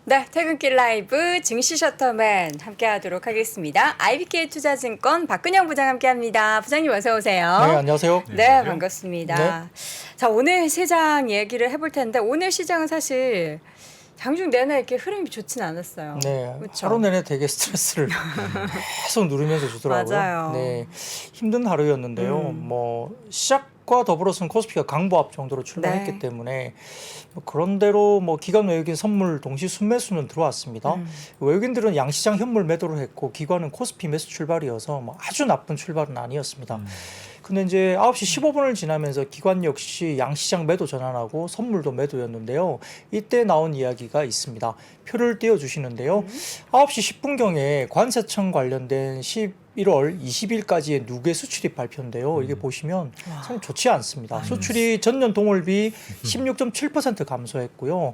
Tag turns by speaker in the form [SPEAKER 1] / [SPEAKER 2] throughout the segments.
[SPEAKER 1] 네, 퇴근길 라이브 증시 셔터맨 함께하도록 하겠습니다. IBK 투자증권 박근영 부장 함께합니다. 부장님 어서 오세요.
[SPEAKER 2] 네, 안녕하세요.
[SPEAKER 1] 네, 반갑습니다. 자, 오늘 시장 얘기를 해볼 텐데 오늘 시장은 사실 장중 내내 이렇게 흐름이 좋진 않았어요.
[SPEAKER 2] 네,
[SPEAKER 1] 그쵸?
[SPEAKER 2] 하루 내내 되게 스트레스를 계속 누르면서 주더라고요.
[SPEAKER 1] 맞아요.
[SPEAKER 2] 네, 힘든 하루였는데요. 뭐 시작과 더불어서는 코스피가 강보합 정도로 출발했기
[SPEAKER 1] 네.
[SPEAKER 2] 때문에 뭐 그런대로 뭐 기관 외국인 선물 동시 순매수는 들어왔습니다. 외국인들은 양시장 현물 매도를 했고 기관은 코스피 매수 출발이어서 뭐 아주 나쁜 출발은 아니었습니다. 근데 이제 9시 15분을 지나면서 기관 역시 양시장 매도 전환하고 선물도 매도였는데요. 이때 나온 이야기가 있습니다. 표를 띄워주시는데요. 9시 10분경에 관세청 관련된 11월 20일까지의 누계 수출입 발표인데요. 이게 보시면 참 좋지 않습니다. 수출이 전년 동월비 16.7% 감소했고요.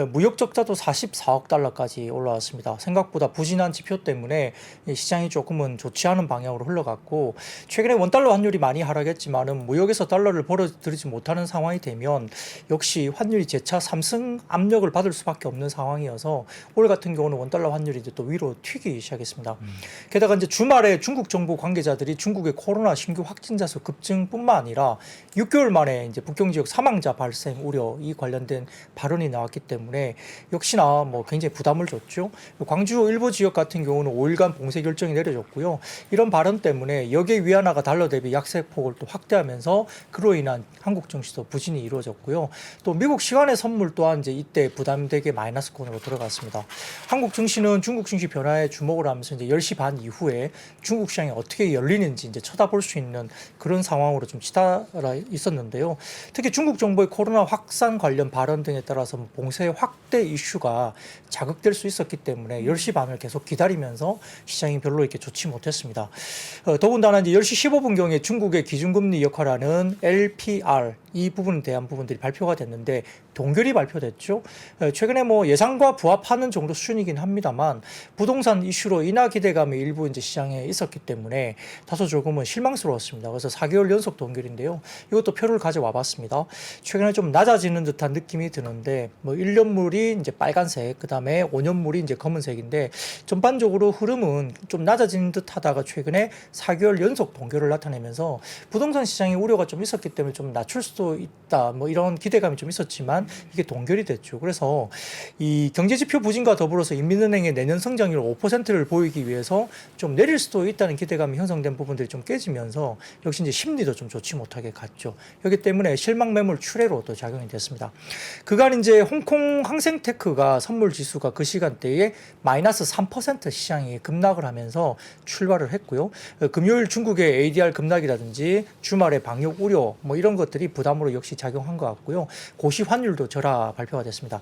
[SPEAKER 2] 무역 적자도 44억 달러까지 올라왔습니다. 생각보다 부진한 지표 때문에 시장이 조금은 좋지 않은 방향으로 흘러갔고, 최근에 원달러 환율이 많이 하락했지만은 무역에서 달러를 벌어들이지 못하는 상황이 되면 역시 환율이 재차 상승 압력을 받을 수밖에 없는 상황이어서 올 같은 경우는 원달러 환율이 이제 또 위로 튀기 시작했습니다. 게다가 이제 주말에 중국 정부 관계자들이 중국의 코로나 신규 확진자 수 급증뿐만 아니라 6개월 만에 이제 북경 지역 사망자 발생 우려 이 관련된 발언이 나왔기 때문에 역시나 뭐 굉장히 부담을 줬죠. 광주 일부 지역 같은 경우는 5일간 봉쇄 결정이 내려졌고요. 이런 발언 때문에 역의 위안화가 달러 대비 약세폭을 또 확대하면서 그로 인한 한국 증시도 부진이 이루어졌고요. 또 미국 시간의 선물 또한 이제 이때 부담되게 마이너스권으로 들어갔습니다. 한국 증시는 중국 증시 변화에 주목을 하면서 이제 10시 반 이후에 중국 시장이 어떻게 열리는지 이제 쳐다볼 수 있는 그런 상황으로 좀 치달아 있었는데요. 특히 중국 정부의 코로나 확산 관련 발언 등에 따라서 봉쇄 확대 이슈가 자극될 수 있었기 때문에 10시 반을 계속 기다리면서 시장이 별로 이렇게 좋지 못했습니다. 더군다나 이제 10시 15분경에 중국의 기준금리 역할하는 LPR 이 부분에 대한 부분들이 발표가 됐는데 동결이 발표됐죠. 최근에 뭐 예상과 부합하는 정도 수준이긴 합니다만 부동산 이슈로 인하 기대감이 일부 이제 시장에 있었기 때문에 다소 조금은 실망스러웠습니다. 그래서 4개월 연속 동결인데요. 이것도 표를 가져와 봤습니다. 최근에 좀 낮아지는 듯한 느낌이 드는데 뭐 1년물이 이제 빨간색, 그다음에 5년물이 이제 검은색인데 전반적으로 흐름은 좀 낮아지는 듯하다가 최근에 4개월 연속 동결을 나타내면서 부동산 시장의 우려가 좀 있었기 때문에 좀 낮출 수도 있다. 뭐 이런 기대감이 좀 있었지만 이게 동결이 됐죠. 그래서 이 경제지표 부진과 더불어서 인민은행의 내년 성장률 5%를 보이기 위해서 좀 내릴 수도 있다는 기대감이 형성된 부분들이 좀 깨지면서 역시 이제 심리도 좀 좋지 못하게 갔죠. 여기 때문에 실망 매물 출회로 또 작용이 됐습니다. 그간 이제 홍콩 항생테크가 선물 지수가 그 시간대에 마이너스 3% 시장이 급락을 하면서 출발을 했고요. 금요일 중국의 ADR 급락이라든지 주말에 방역 우려 뭐 이런 것들이 부담으로 역시 작용한 것 같고요. 고시 환율도 절하 발표가 됐습니다.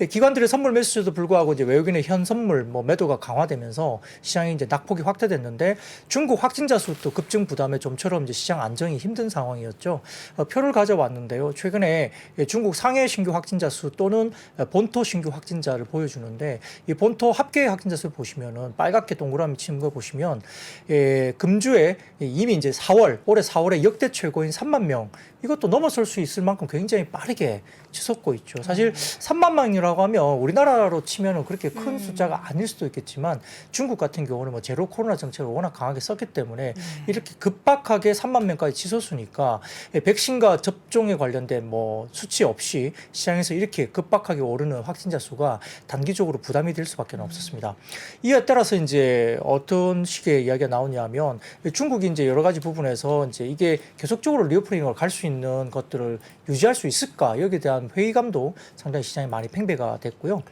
[SPEAKER 2] 기관들의 선물 매수에도 불구하고 이제 외국인의 현 선물 뭐 매도가 강화되면서 시장이 이제 낙폭이 확대됐는데 중국 확진자 수도 급증 부담에 좀처럼 이제 시장 안정이 힘든 상황이었죠. 표를 가져왔는데요. 최근에 중국 상해 신규 확진자 수 또는 본토 신규 확진자를 보여주는데 이 본토 합계 확진자 수 보시면은 빨갛게 동그라미 치는 거 보시면 금주에 이미 이제 올해 4월에 역대 최고인 3만 명 이것도 넘어설 수 있을 만큼 굉장히 빠르게 치솟고 있죠. 사실 3만 명이라고 하면 우리나라로 치면은 그렇게 큰 숫자가 아닐 수도 있겠지만 중국 같은 경우는 뭐 제로 코로나 정책을 워낙 강하게 썼기 때문에 이렇게 급박하게 3만 명까지 치솟으니까 백신과 접종에 관련된 뭐 수치 없이 시장에서 이렇게 급박하게 오르는 확진자 수가 단기적으로 부담이 될 수밖에 없었습니다. 이에 따라서 이제 어떤 식의 이야기가 나오냐면 중국이 이제 여러 가지 부분에서 이제 이게 계속적으로 리오프닝을 갈 수 있는 것들을 유지할 수 있을까 여기에 대한 회의감도 상당히 시장에 많이 팽배가 됐고요.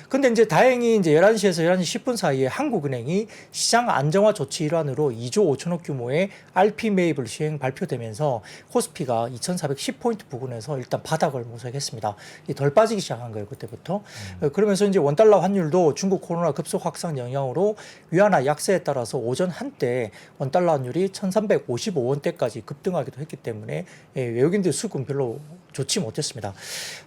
[SPEAKER 2] 근데 이제 다행히 이제 11시에서 11시 10분 사이에 한국은행이 시장 안정화 조치 일환으로 2조 5천억 규모의 RP 매입을 시행 발표되면서 코스피가 2,410포인트 부근에서 일단 바닥을 모색했습니다. 덜 빠지기 시작한 거예요, 그때부터. 그러면서 이제 원달러 환율도 중국 코로나 급속 확산 영향으로 위안화 약세에 따라서 오전 한때 원달러 환율이 1,355원대까지 급등하기도 했기 때문에 외국인들 수급은 별로 좋지 못했습니다.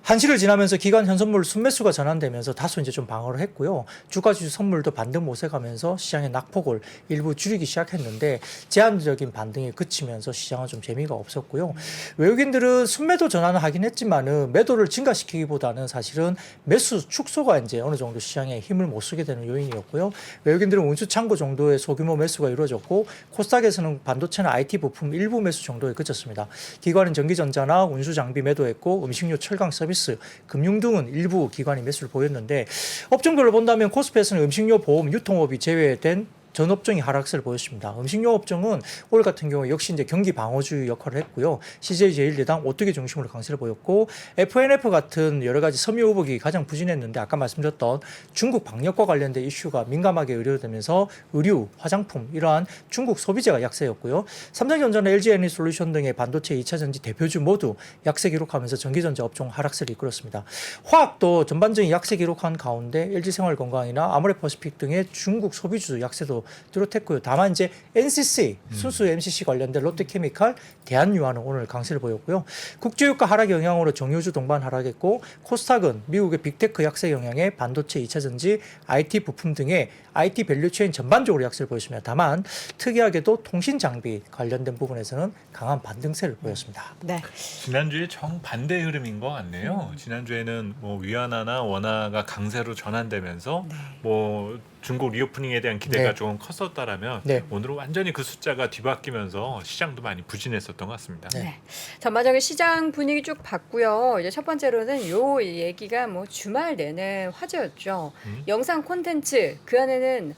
[SPEAKER 2] 한시를 지나면서 기관 현선물 순매수가 전환되면서 다소 이제 좀 방어를 했고요. 주가지수 선물도 반등 모색하면서 시장의 낙폭을 일부 줄이기 시작했는데 제한적인 반등에 그치면서 시장은 좀 재미가 없었고요. 외국인들은 순매도 전환을 하긴 했지만은 매도를 증가시키기보다는 사실은 매수 축소가 이제 어느 정도 시장에 힘을 못 쓰게 되는 요인이었고요. 외국인들은 운수 창고 정도의 소규모 매수가 이루어졌고 코스닥에서는 반도체나 IT 부품 일부 매수 정도에 그쳤습니다. 기관은 전기전자나 운수 장비 매도했고 음식료, 철강 서비스, 금융 등은 일부 기관이 매수를 보였는데 업종별로 본다면 코스피에서는 음식료, 보험, 유통업이 제외된 전 업종이 하락세를 보였습니다. 음식료 업종은 올 같은 경우 역시 이제 경기 방어주 역할을 했고요. CJ 제일제당, 오뚜기 중심으로 강세를 보였고 FNF 같은 여러 가지 섬유 의복이 가장 부진했는데 아까 말씀드렸던 중국 방역과 관련된 이슈가 민감하게 의료되면서 의류, 화장품 이러한 중국 소비재가 약세였고요. 삼성전자나 LG에너지솔루션 등의 반도체 2차 전지 대표주 모두 약세 기록하면서 전기전자 업종 하락세를 이끌었습니다. 화학도 전반적인 약세 기록한 가운데 LG생활건강이나 아모레퍼시픽 등의 중국 소비주 약세도 뚜렷했고요. 다만 이제 NCC, 순수 MCC 관련된 롯데케미칼, 대한유화는 오늘 강세를 보였고요. 국제유가 하락 영향으로 정유주 동반 하락했고 코스닥은 미국의 빅테크 약세 영향에 반도체 2차 전지, IT 부품 등의 IT 밸류체인 전반적으로 약세를 보였습니다. 다만 특이하게도 통신 장비 관련된 부분에서는 강한 반등세를 보였습니다.
[SPEAKER 1] 네.
[SPEAKER 3] 지난주에 정반대 흐름인 것 같네요. 지난주에는 뭐 위안화나 원화가 강세로 전환되면서 뭐 중국 리오프닝에 대한 기대가
[SPEAKER 2] 네.
[SPEAKER 3] 조금 컸었다라면
[SPEAKER 2] 네.
[SPEAKER 3] 오늘은 완전히 그 숫자가 뒤바뀌면서 시장도 많이 부진했었던 것 같습니다.
[SPEAKER 1] 네. 전반적인 시장 분위기 쭉 봤고요. 이제 첫 번째로는 요 얘기가 뭐 주말 내내 화제였죠. 영상 콘텐츠 그 안에는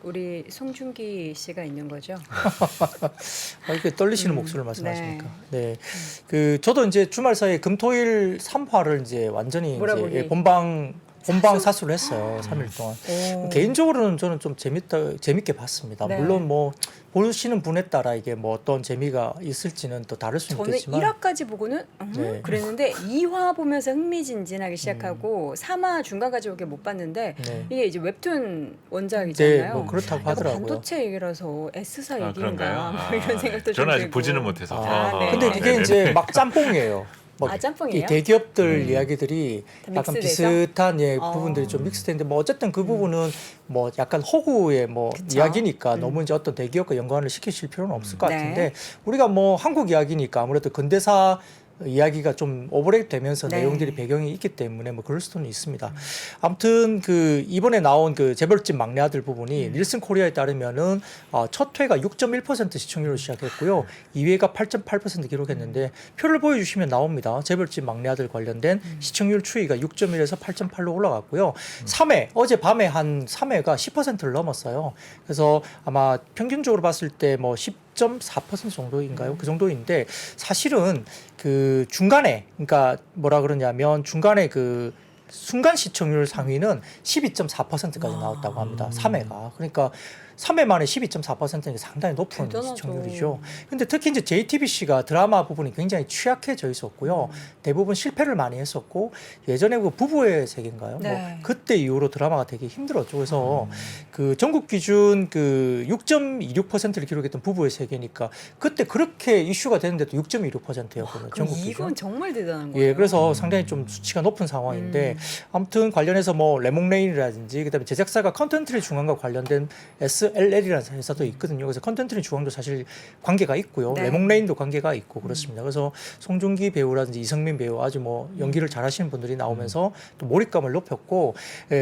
[SPEAKER 1] 우리 송중기 씨가 있는 거죠.
[SPEAKER 2] 이렇게 떨리시는 목소리를 말씀하시니까. 네. 그 저도 이제 주말 사이에 금토일 3화를 이제 완전히
[SPEAKER 1] 몰아보기.
[SPEAKER 2] 이제 본방 사수를 했어요. 3일 동안.
[SPEAKER 1] 오.
[SPEAKER 2] 개인적으로는 저는 좀 재밌게 봤습니다.
[SPEAKER 1] 네.
[SPEAKER 2] 물론 뭐 보시는 분에 따라 이게 뭐 어떤 재미가 있을지는 또 다를 수
[SPEAKER 1] 저는
[SPEAKER 2] 있겠지만
[SPEAKER 1] 1화까지 보고는
[SPEAKER 2] 네.
[SPEAKER 1] 그랬는데 2화 보면서 흥미진진하기 시작하고 3화 중간까지밖에 못 봤는데
[SPEAKER 2] 네.
[SPEAKER 1] 이게 이제 웹툰
[SPEAKER 2] 네,
[SPEAKER 1] 원작이잖아요.
[SPEAKER 2] 뭐 그렇다고
[SPEAKER 1] 약간
[SPEAKER 2] 하더라고요.
[SPEAKER 1] 반도체 얘기라서 S사
[SPEAKER 3] 아,
[SPEAKER 1] 얘기인가
[SPEAKER 3] 그런가요?
[SPEAKER 1] 뭐 이런 생각도 좀
[SPEAKER 3] 저는 아직
[SPEAKER 1] 들고.
[SPEAKER 3] 보지는 못해서.
[SPEAKER 1] 네.
[SPEAKER 2] 근데 그게
[SPEAKER 3] 네네.
[SPEAKER 2] 이제 막 짬뽕이에요. 뭐
[SPEAKER 1] 짬뽕이에요?
[SPEAKER 2] 이 대기업들 이야기들이
[SPEAKER 1] 다
[SPEAKER 2] 약간
[SPEAKER 1] 믹스돼서?
[SPEAKER 2] 비슷한 부분들이 좀 믹스되는데 뭐 어쨌든 그 부분은 뭐 약간 허구의 뭐
[SPEAKER 1] 그쵸.
[SPEAKER 2] 이야기니까 너무 이제 어떤 대기업과 연관을 시키실 필요는 없을 것
[SPEAKER 1] 네.
[SPEAKER 2] 같은데 우리가 뭐 한국 이야기니까 아무래도 근대사 이야기가 좀 오버랩 되면서
[SPEAKER 1] 네.
[SPEAKER 2] 내용들이 배경이 있기 때문에 뭐 그럴 수는 있습니다. 아무튼 그 이번에 나온 그 재벌집 막내 아들 부분이 닐슨 코리아에 따르면은 첫 회가 6.1% 시청률로 시작했고요. 2회가 8.8% 기록했는데 표를 보여주시면 나옵니다. 재벌집 막내 아들 관련된 시청률 추이가 6.1에서 8.8로 올라갔고요. 3회 어제 밤에 한 3회가 10%를 넘었어요. 그래서 아마 평균적으로 봤을 때 뭐 10.4% 정도인가요? 그 정도인데 사실은 그 중간에 그러니까 뭐라 그러냐면 중간에 그 순간 시청률 상위는 12.4%까지 나왔다고 합니다. 3회가. 그러니까 3회 만에 12.4%는 상당히 높은
[SPEAKER 1] 대단하죠.
[SPEAKER 2] 시청률이죠. 근데 특히 이제 JTBC가 드라마 부분이 굉장히 취약해져 있었고요. 대부분 실패를 많이 했었고 예전에 그 부부의 세계인가요?
[SPEAKER 1] 네.
[SPEAKER 2] 뭐 그때 이후로 드라마가 되게 힘들었죠. 그래서 그 전국 기준 그 6.26%를 기록했던 부부의 세계니까 그때 그렇게 이슈가 되는데도 6.26%였거든요.
[SPEAKER 1] 그럼
[SPEAKER 2] 전국 기준.
[SPEAKER 1] 이건 정말 대단한 거예요.
[SPEAKER 2] 예, 그래서 상당히 좀 수치가 높은 상황인데 아무튼 관련해서 뭐 레몬레인이라든지 그다음에 제작사가 컨텐츠리 중앙과 관련된 SLL이라는 회사도 있거든요. 그래서 컨텐츠리 중앙도 사실 관계가 있고요.
[SPEAKER 1] 네.
[SPEAKER 2] 레몬레인도 관계가 있고 그렇습니다. 그래서 송중기 배우라든지 이성민 배우 아주 뭐 연기를 잘하시는 분들이 나오면서 또 몰입감을 높였고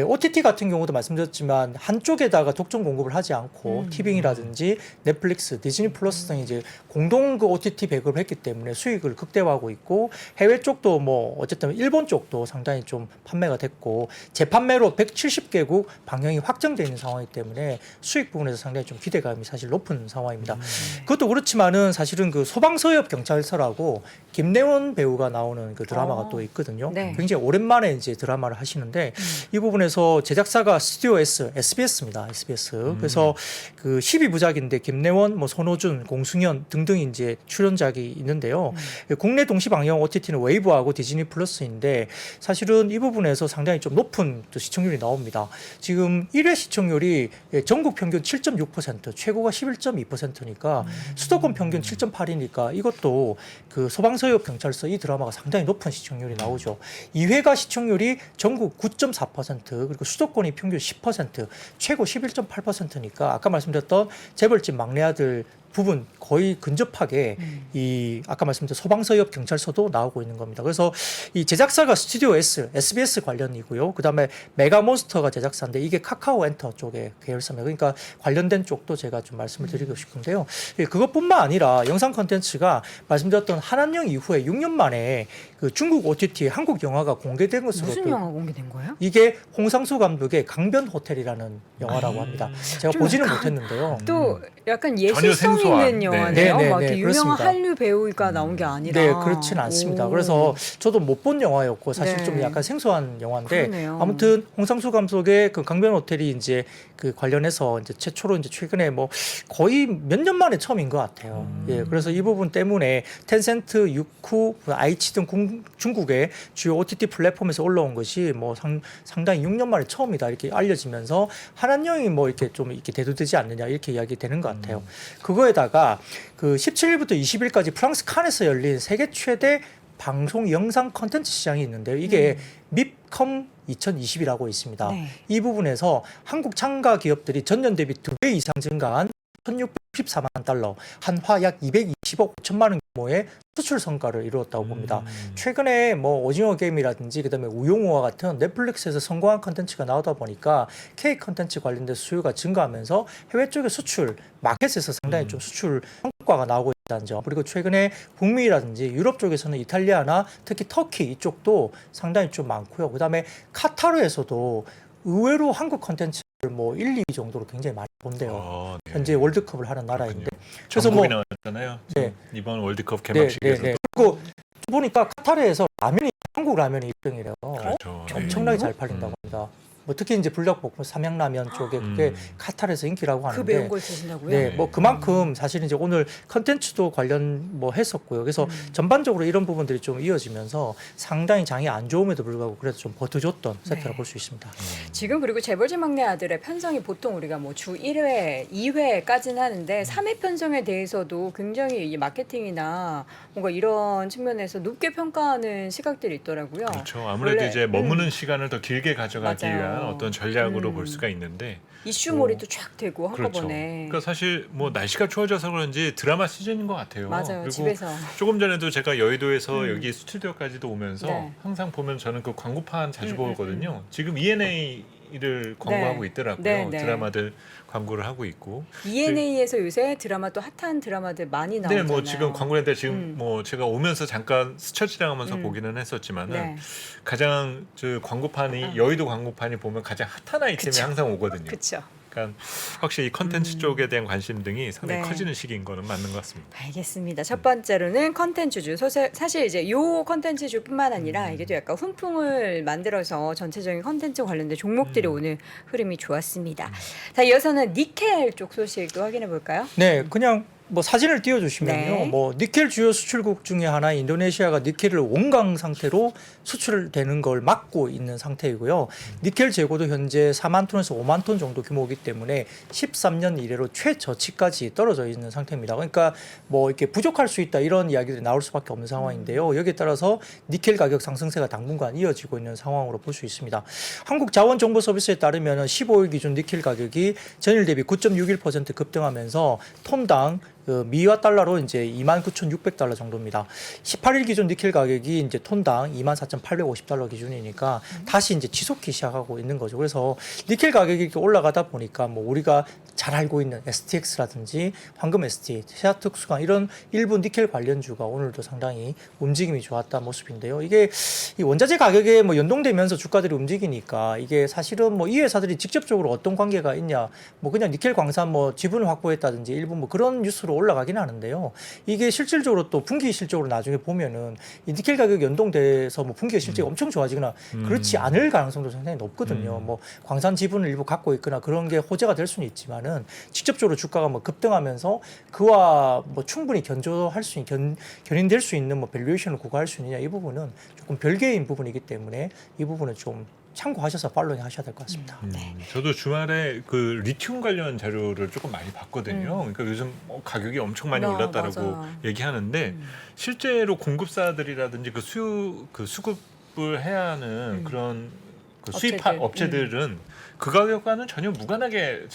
[SPEAKER 2] OTT 같은 경우도 말씀드렸지만 한쪽에다가 독점 공급을 하지 않고 티빙이라든지 넷플릭스, 디즈니 플러스 등 이제 공동 그 OTT 배급을 했기 때문에 수익을 극대화하고 있고 해외 쪽도 뭐 어쨌든 일본 쪽도 상당히 좀 판매가 됐고 재판매로 170개국 방영이 확정되어 있는 상황이기 때문에 수익 부분에서 상당히 좀 기대감이 사실 높은 상황입니다. 그것도 그렇지만은 사실은 그 소방서엽 경찰서라고 김래원 배우가 나오는 그 드라마가 또 있거든요.
[SPEAKER 1] 네.
[SPEAKER 2] 굉장히 오랜만에 이제 드라마를 하시는데 이 부분에서 제작사가 스튜디오 SBS입니다. SBS. 그래서 그 12부작인데 김래원, 뭐 손호준, 공승현 등등 이제 출연작이 있는데요. 국내 동시 방영 OTT는 웨이브하고 디즈니 플러스인데 사실은 이 부분에서 상당히 좀 높은 또 시청률이 나옵니다. 지금 1회 시청률이 전국 평균 7.6%, 최고가 11.2%니까 수도권 평균 7.8이니까 이것도 그 소방서 소방서역 경찰서 이 드라마가 상당히 높은 시청률이 나오죠. 2회가 시청률이 전국 9.4% 그리고 수도권이 평균 10% 최고 11.8%니까 아까 말씀드렸던 재벌집 막내 아들 부분 거의 근접하게 이 아까 말씀드린 소방서역 경찰서도 나오고 있는 겁니다. 그래서 이 제작사가 스튜디오 S, SBS 관련이고요. 그다음에 메가몬스터가 제작사인데 이게 카카오 엔터 쪽의 계열사입니다. 그러니까 관련된 쪽도 제가 좀 말씀을 드리고 싶은데요. 예, 그것뿐만 아니라 영상 콘텐츠가 말씀드렸던 한한령 이후에 6년 만에 그 중국 OTT 한국 영화가 공개된 것으로
[SPEAKER 1] 무슨 영화 공개된 거예요?
[SPEAKER 2] 이게 홍상수 감독의 강변 호텔이라는 영화라고 합니다. 제가
[SPEAKER 1] 좀
[SPEAKER 2] 보지는
[SPEAKER 1] 약간
[SPEAKER 2] 못했는데요.
[SPEAKER 1] 또 약간
[SPEAKER 3] 전혀
[SPEAKER 1] 예술성
[SPEAKER 3] 생소한,
[SPEAKER 1] 있는
[SPEAKER 3] 네.
[SPEAKER 1] 영화네요.
[SPEAKER 2] 네, 네,
[SPEAKER 1] 막
[SPEAKER 2] 네,
[SPEAKER 1] 이렇게 유명한
[SPEAKER 2] 그렇습니다.
[SPEAKER 1] 한류 배우가 나온 게 아니라.
[SPEAKER 2] 네, 그렇지는 않습니다.
[SPEAKER 1] 오.
[SPEAKER 2] 그래서 저도 못 본 영화였고 사실
[SPEAKER 1] 네.
[SPEAKER 2] 좀 약간 생소한 영화인데
[SPEAKER 1] 그러네요.
[SPEAKER 2] 아무튼 홍상수 감독의 그 강변 호텔이 이제 그 관련해서 이제 최초로 이제 최근에 뭐 거의 몇 년 만에 처음인 것 같아요. 예, 그래서 이 부분 때문에 텐센트, 유쿠, 아이치 등 중국의 주요 OTT 플랫폼에서 올라온 것이 뭐 상당히 6년 만에 처음이다 이렇게 알려지면서 한한령이 뭐 이렇게 좀 이렇게 대두되지 않느냐 이렇게 이야기 되는 것 같아요. 그거에다가 그 17일부터 20일까지 프랑스 칸에서 열린 세계 최대 방송 영상 컨텐츠 시장이 있는데요. 이게 밉컴 2020이라고 있습니다.
[SPEAKER 1] 네.
[SPEAKER 2] 이 부분에서 한국 참가 기업들이 전년 대비 2배 이상 증가한 1,694만 달러, 한화 약 220억 5천만 원 규모의 수출 성과를 이루었다고 봅니다. 최근에 뭐 오징어 게임이라든지 그다음에 우용우와 같은 넷플릭스에서 성공한 컨텐츠가 나오다 보니까 K 컨텐츠 관련된 수요가 증가하면서 해외 쪽의 수출 마켓에서 상당히 좀 수출 성과가 나오고 있다는 점. 그리고 최근에 북미라든지 유럽 쪽에서는 이탈리아나 특히 터키 이쪽도 상당히 좀 많고요. 그다음에 카타르에서도 의외로 한국 컨텐츠를 뭐 1, 2위 정도로 굉장히 많이 본대요.
[SPEAKER 3] 네.
[SPEAKER 2] 현재 월드컵을 하는 나라인데.
[SPEAKER 3] 그래서 뭐
[SPEAKER 2] 뭐
[SPEAKER 3] 나왔잖아요.
[SPEAKER 2] 네.
[SPEAKER 3] 이번 월드컵 개막식에서
[SPEAKER 2] 그리고 보니까 카타르에서 라면이 한국 라면이 1등이래요.
[SPEAKER 3] 그렇죠. 네.
[SPEAKER 2] 엄청나게 잘 팔린다고 합니다. 뭐 특히 이제 불닭볶음 삼양라면 쪽에 그게 카타르에서 인기라고
[SPEAKER 1] 그
[SPEAKER 2] 하는데
[SPEAKER 1] 매운 걸 드신다고요?
[SPEAKER 2] 네, 뭐 그만큼 사실 이제 오늘 컨텐츠도 관련 뭐 했었고요. 그래서 전반적으로 이런 부분들이 좀 이어지면서 상당히 장이 안 좋음에도 불구하고 그래도 좀 버텨줬던 세트라 볼 수 있습니다.
[SPEAKER 1] 지금 그리고 재벌집 막내 아들의 편성이 보통 우리가 뭐 주 1회, 2회까지는 하는데 3회 편성에 대해서도 굉장히 이 마케팅이나 뭔가 이런 측면에서 높게 평가하는 시각들이 있더라고요.
[SPEAKER 3] 그렇죠. 아무래도
[SPEAKER 1] 원래,
[SPEAKER 3] 이제 머무는 시간을 더 길게 가져가기
[SPEAKER 1] 맞아요.
[SPEAKER 3] 위한 어떤 전략으로
[SPEAKER 1] 음.
[SPEAKER 3] 볼 수가 있는데
[SPEAKER 1] 이슈몰이도 쫙 되고
[SPEAKER 3] 그렇죠.
[SPEAKER 1] 한꺼번에.
[SPEAKER 3] 그러니까 사실 뭐 날씨가 추워져서 그런지 드라마 시즌인 것 같아요.
[SPEAKER 1] 맞아요.
[SPEAKER 3] 그리고
[SPEAKER 1] 집에서.
[SPEAKER 3] 조금 전에도 제가 여의도에서 여기 스튜디오까지도 오면서
[SPEAKER 1] 네.
[SPEAKER 3] 항상 보면 저는 그 광고판 자주 보거든요.
[SPEAKER 1] 음.
[SPEAKER 3] 지금 ENA를 광고하고
[SPEAKER 1] 네.
[SPEAKER 3] 있더라고요.
[SPEAKER 1] 네, 네.
[SPEAKER 3] 드라마들 광고를 하고 있고.
[SPEAKER 1] ENA에서 요새 드라마 또 핫한 드라마들 많이 나오잖아요.
[SPEAKER 3] 네, 뭐 지금 광고인데 지금
[SPEAKER 1] 음.
[SPEAKER 3] 뭐 제가 오면서 잠깐 스쳐 지나가면서 보기는 했었지만은
[SPEAKER 1] 네.
[SPEAKER 3] 가장 저 광고판이 여의도 광고판이 보면 가장 핫한 아이템이
[SPEAKER 1] 그쵸.
[SPEAKER 3] 항상 오거든요.
[SPEAKER 1] 그렇죠.
[SPEAKER 3] 그러니까 확실히 이 컨텐츠 쪽에 대한 관심 등이 상당히
[SPEAKER 1] 네.
[SPEAKER 3] 커지는 시기인 거는 맞는 것 같습니다.
[SPEAKER 1] 알겠습니다. 첫 번째로는 컨텐츠주. 사실 이제 요 컨텐츠주뿐만 아니라 이게 또 약간 훈풍을 만들어서 전체적인 컨텐츠 관련된 종목들이 오늘 흐름이 좋았습니다. 자, 이어서는 니켈 쪽 소식도 확인해 볼까요?
[SPEAKER 2] 네, 그냥 뭐 사진을 띄워주시면요.
[SPEAKER 1] 네.
[SPEAKER 2] 뭐 니켈 주요 수출국 중에 하나인 인도네시아가 니켈을 원강 상태로 수출되는 걸 막고 있는 상태이고요. 니켈 재고도 현재 4만 톤에서 5만 톤 정도 규모이기 때문에 13년 이래로 최저치까지 떨어져 있는 상태입니다. 그러니까 뭐 이렇게 부족할 수 있다 이런 이야기들이 나올 수밖에 없는 상황인데요. 여기에 따라서 니켈 가격 상승세가 당분간 이어지고 있는 상황으로 볼 수 있습니다. 한국자원정보서비스에 따르면 15일 기준 니켈 가격이 전일 대비 9.61% 급등하면서 톤당 그 미화 달러로 이제 29,600달러 정도입니다. 18일 기준 니켈 가격이 이제 톤당 24,850달러 기준이니까 다시 이제 지속기 시작하고 있는 거죠. 그래서 니켈 가격이 이렇게 올라가다 보니까 뭐 우리가 잘 알고 있는 STX라든지 황금 ST, 세아특수강 이런 일부 니켈 관련주가 오늘도 상당히 움직임이 좋았던 모습인데요. 이게 이 원자재 가격에 뭐 연동되면서 주가들이 움직이니까 이게 사실은 뭐 이 회사들이 직접적으로 어떤 관계가 있냐, 뭐 그냥 니켈 광산 뭐 지분을 확보했다든지 일부 뭐 그런 뉴스로 올라가긴 하는데요. 이게 실질적으로 또 분기 실적으로 나중에 보면은 이 니켈 가격 연동돼서 뭐 분기 실적이 엄청 좋아지거나 그렇지 않을 가능성도 상당히 높거든요. 뭐 광산 지분을 일부 갖고 있거나 그런 게 호재가 될 수는 있지만은 직접적으로 주가가 뭐 급등하면서 그와 뭐 충분히 견조할 수 견인될 수 있는 뭐 밸류에이션을 구가할 수 있느냐 이 부분은 조금 별개인 부분이기 때문에 이 부분은 좀 참고하셔서 팔로잉 하셔야 될 것 같습니다.
[SPEAKER 3] 저도 주말에 그 리튬 관련 자료를 조금 많이 봤거든요. 그러니까 요즘 가격이 엄청 많이 올랐다라고
[SPEAKER 1] 맞아요.
[SPEAKER 3] 얘기하는데 실제로 공급사들이라든지 그 수급을 해야 하는 그런 그 수입
[SPEAKER 1] 업체들.
[SPEAKER 3] 업체들은 그 가격과는 전혀 무관하게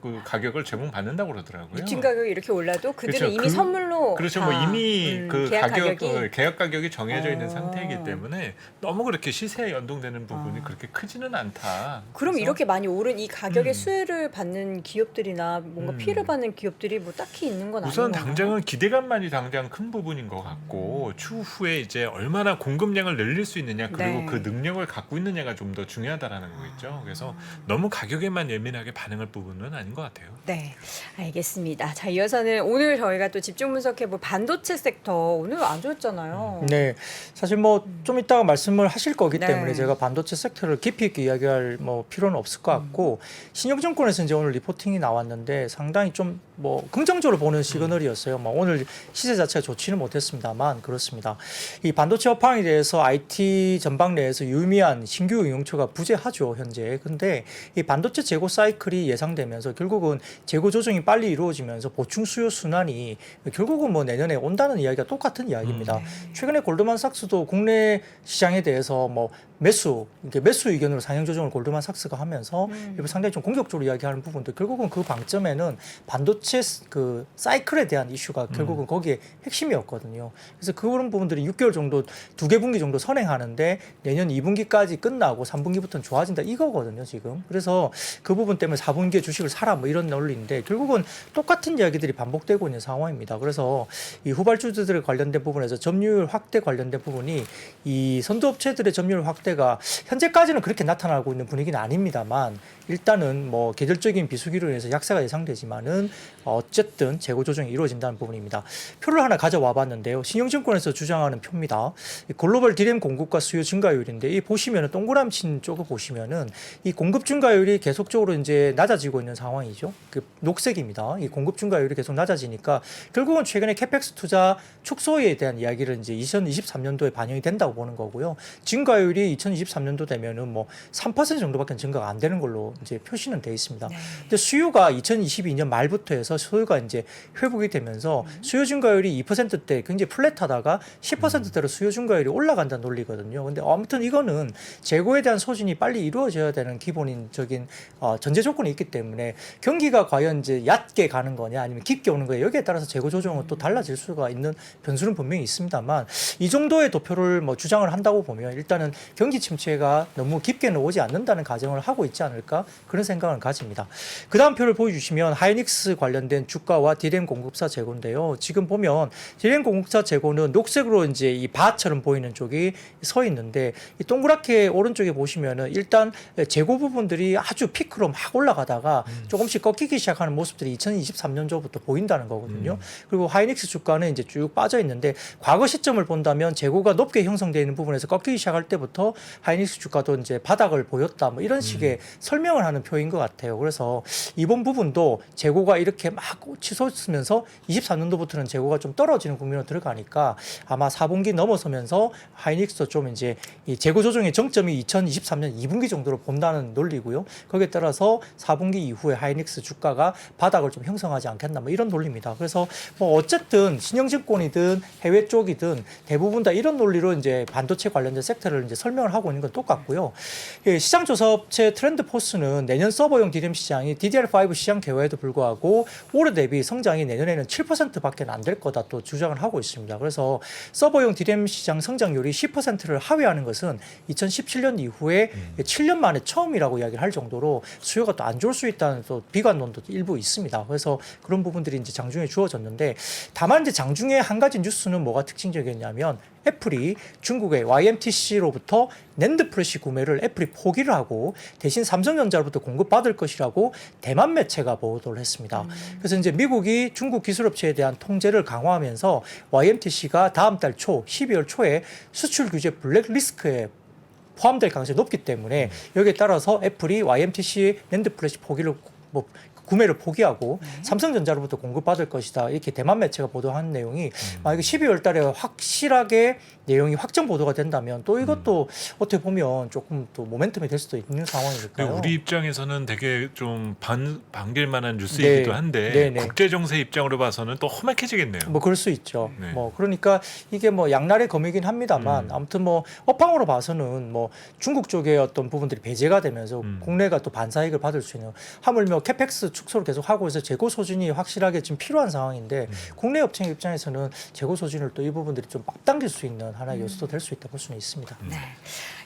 [SPEAKER 3] 그 가격을 제공받는다고 그러더라고요.
[SPEAKER 1] 리튬 가격이 이렇게 올라도 그들은
[SPEAKER 3] 그렇죠.
[SPEAKER 1] 이미 선물로
[SPEAKER 3] 그렇죠.
[SPEAKER 1] 다,
[SPEAKER 3] 뭐 이미 그
[SPEAKER 1] 계약
[SPEAKER 3] 가격
[SPEAKER 1] 가격이
[SPEAKER 3] 계약 가격이 정해져 있는
[SPEAKER 1] 어.
[SPEAKER 3] 상태이기 때문에 너무 그렇게 시세에 연동되는 부분이
[SPEAKER 1] 어.
[SPEAKER 3] 그렇게 크지는 않다.
[SPEAKER 1] 그럼
[SPEAKER 3] 그래서
[SPEAKER 1] 이렇게 많이 오른 이 가격의
[SPEAKER 3] 음.
[SPEAKER 1] 수혜를 받는 기업들이나 뭔가 피해를 받는 기업들이 뭐 딱히 있는 건
[SPEAKER 3] 우선
[SPEAKER 1] 아닌가요?
[SPEAKER 3] 당장은 기대감만이 당장 큰 부분인 것 같고 추후에 이제 얼마나 공급량을 늘릴 수 있느냐 그리고
[SPEAKER 1] 네.
[SPEAKER 3] 그 능력을 갖고 있느냐가 좀 더 중요하다라는 거겠죠. 그래서 너무 가격에만 예민하게 반응할 부분은 아닌 것 같아요.
[SPEAKER 1] 네, 알겠습니다. 자, 이어서는 오늘 저희가 또 집중 분석해볼 반도체 섹터 오늘 안 좋았잖아요.
[SPEAKER 2] 네, 사실 뭐 좀 이따가 말씀을 하실 거기
[SPEAKER 1] 네.
[SPEAKER 2] 때문에 제가 반도체 섹터를 깊이 있게 이야기할 뭐 필요는 없을 것 같고 신영증권에서 이제 오늘 리포팅이 나왔는데 상당히 좀 뭐 긍정적으로 보는 시그널이었어요. 뭐 오늘 시세 자체가 좋지는 못했습니다만 그렇습니다. 이 반도체 업황에 대해서 IT 전방 내에서 유의미한 신규 응용처가 부재하죠 현재. 근데 이 반도체 재고 사이클이 예상되면서 결국은 재고 조정이 빨리 이루어지면서 보충 수요 순환이 결국은 뭐 내년에 온다는 이야기가 똑같은 이야기입니다. 최근에 골드만삭스도 국내 시장에 대해서 뭐 매수 의견으로 상향 조정을 골드만삭스가 하면서 일부 상당히 좀 공격적으로 이야기하는 부분도 결국은 그 방점에는 반도체 그 사이클에 대한 이슈가 결국은 거기에 핵심이었거든요. 그래서 그런 부분들이 6개월 정도 2개 분기 정도 선행하는데 내년 2분기까지 끝나고 3분기부터는 좋아진다 이거거든요 지금. 그래서 그 부분 때문에 4분기에 주식을 사라 뭐 이런 논리인데 결국은 똑같은 이야기들이 반복되고 있는 상황입니다. 그래서 이 후발주들 관련된 부분에서 점유율 확대 관련된 부분이 이 선도업체들의 점유율 확대가 현재까지는 그렇게 나타나고 있는 분위기는 아닙니다만 일단은 뭐 계절적인 비수기로 인해서 약세가 예상되지만은 어쨌든 재고 조정이 이루어진다는 부분입니다. 표를 하나 가져와 봤는데요. 신영증권에서 주장하는 표입니다. 이 글로벌 디램 공급과 수요 증가율인데 이 보시면은 동그라미 친 쪽을 보시면은 이 공급 증가율이 계속적으로 이제 낮아지고 있는 상황이죠. 그 녹색입니다. 이 공급 증가율이 계속 낮아지니까 결국은 최근에 캐펙스 투자 축소에 대한 이야기를 이제 2023년도에 반영이 된다고 보는 거고요. 증가율이 2023년도 되면은 뭐 3% 정도밖에 증가가 안 되는 걸로 이제 표시는 돼 있습니다. 근데 수요가 2022년 말부터 해서 수요가 이제 회복이 되면서 수요 증가율이 2%대 굉장히 플랫하다가 10%대로 수요 증가율이 올라간다는 논리거든요. 근데 아무튼 이거는 재고에 대한 소진이 빨리 이루어져야 되는 기본적인 전제 조건이 있기 때문에 경기가 과연 이제 얕게 가는 거냐 아니면 깊게 오는 거냐 여기에 따라서 재고 조정은 또 달라질 수가 있는 변수는 분명히 있습니다만 이 정도의 도표를 뭐 주장을 한다고 보면 일단은 경기 침체가 너무 깊게는 오지 않는다는 가정을 하고 있지 않을까 그런 생각을 가집니다. 그 다음 표를 보여주시면 하이닉스 관련된 주가와 디램 공급사 재고인데요. 지금 보면 디램 공급사 재고는 녹색으로 이제 이 바처럼 보이는 쪽이 서 있는데 이 동그랗게 오른쪽에 보시면은 일단 재고 부분들이 아주 피크로 막 올라가다가 조금씩 꺾이기 시작하는 모습들이 2023년도부터 보인다는 거거든요. 그리고 하이닉스 주가는 이제 쭉 빠져 있는데 과거 시점을 본다면 재고가 높게 형성되어 있는 부분에서 꺾이기 시작할 때부터 하이닉스 주가도 이제 바닥을 보였다 뭐 이런 식의 설명을 하는 표인 것 같아요. 그래서 이번 부분도 재고가 이렇게 막 치솟으면서 23년도부터는 재고가 좀 떨어지는 국면으로 들어가니까 아마 4분기 넘어서면서 하이닉스도 좀 이제 이 재고 조정의 정점이 2023년 2분기 정도로 본다는 논리고요. 거기에 따라서 4분기 이후에 하이닉스 주가가 바닥을 좀 형성하지 않겠나 뭐 이런 논리입니다. 그래서 뭐 어쨌든 신영증권이든 해외 쪽이든 대부분 다 이런 논리로 이제 반도체 관련된 섹터를 이제 설명을 하고 있는 건 똑같고요. 시장 조사 업체 트렌드포스는 내년 서버용 디램 시장이 DDR5 시장 개화에도 불구하고 올해 대비 성장이 내년에는 7%밖에 안 될 거다 또 주장을 하고 있습니다. 그래서 서버용 디램 시장 성장률이 10%를 하회하는 것은 2017년 이후에 7년 만에 처음이라고 이야기를 할 정도로 수요가 또 안 좋을 수 있다는 또 비관론도 일부 있습니다. 그래서 그런 부분들이 이제 장중에 주어졌는데 다만 이제 장중에 한 가지 뉴스는 뭐가 특징적이었냐면 애플이 중국의 YMTC로부터 낸드 플래시 구매를 애플이 포기를 하고 대신 삼성전자로부터 공급받을 것이라고 대만 매체가 보도를 했습니다. 그래서 이제 미국이 중국 기술업체에 대한 통제를 강화하면서 YMTC가 다음 달 초, 12월 초에 수출 규제 블랙리스트에 포함될 가능성이 높기 때문에 여기에 따라서 애플이 YMTC 낸드 플래시 포기를 뭐 구매를 포기하고 삼성전자로부터 공급받을 것이다. 이렇게 대만 매체가 보도한 내용이 만약에 12월 달에 확실하게 내용이 확정 보도가 된다면 또 이것도 어떻게 보면 조금 또 모멘텀이 될 수도 있는 상황이니까요.
[SPEAKER 3] 우리 입장에서는 되게 좀 반길 만한 뉴스이기도 한데
[SPEAKER 2] 네네.
[SPEAKER 3] 국제 정세 입장으로 봐서는 또 험악해지겠네요.
[SPEAKER 2] 뭐 그럴 수 있죠.
[SPEAKER 3] 네.
[SPEAKER 2] 뭐 그러니까 이게 뭐 양날의 검이긴 합니다만 아무튼 뭐 업황으로 봐서는 뭐 중국 쪽의 어떤 부분들이 배제가 되면서 국내가 또 반사이익을 받을 수 있는 하물며 캐펙스 축소를 계속 하고 있어서 재고 소진이 확실하게 지금 필요한 상황인데 국내 업체 입장에서는 재고 소진을 또 이 부분들이 좀 앞당길 수 있는 하나의 요소도 될 수 있다 볼 수는 있습니다.
[SPEAKER 1] 네.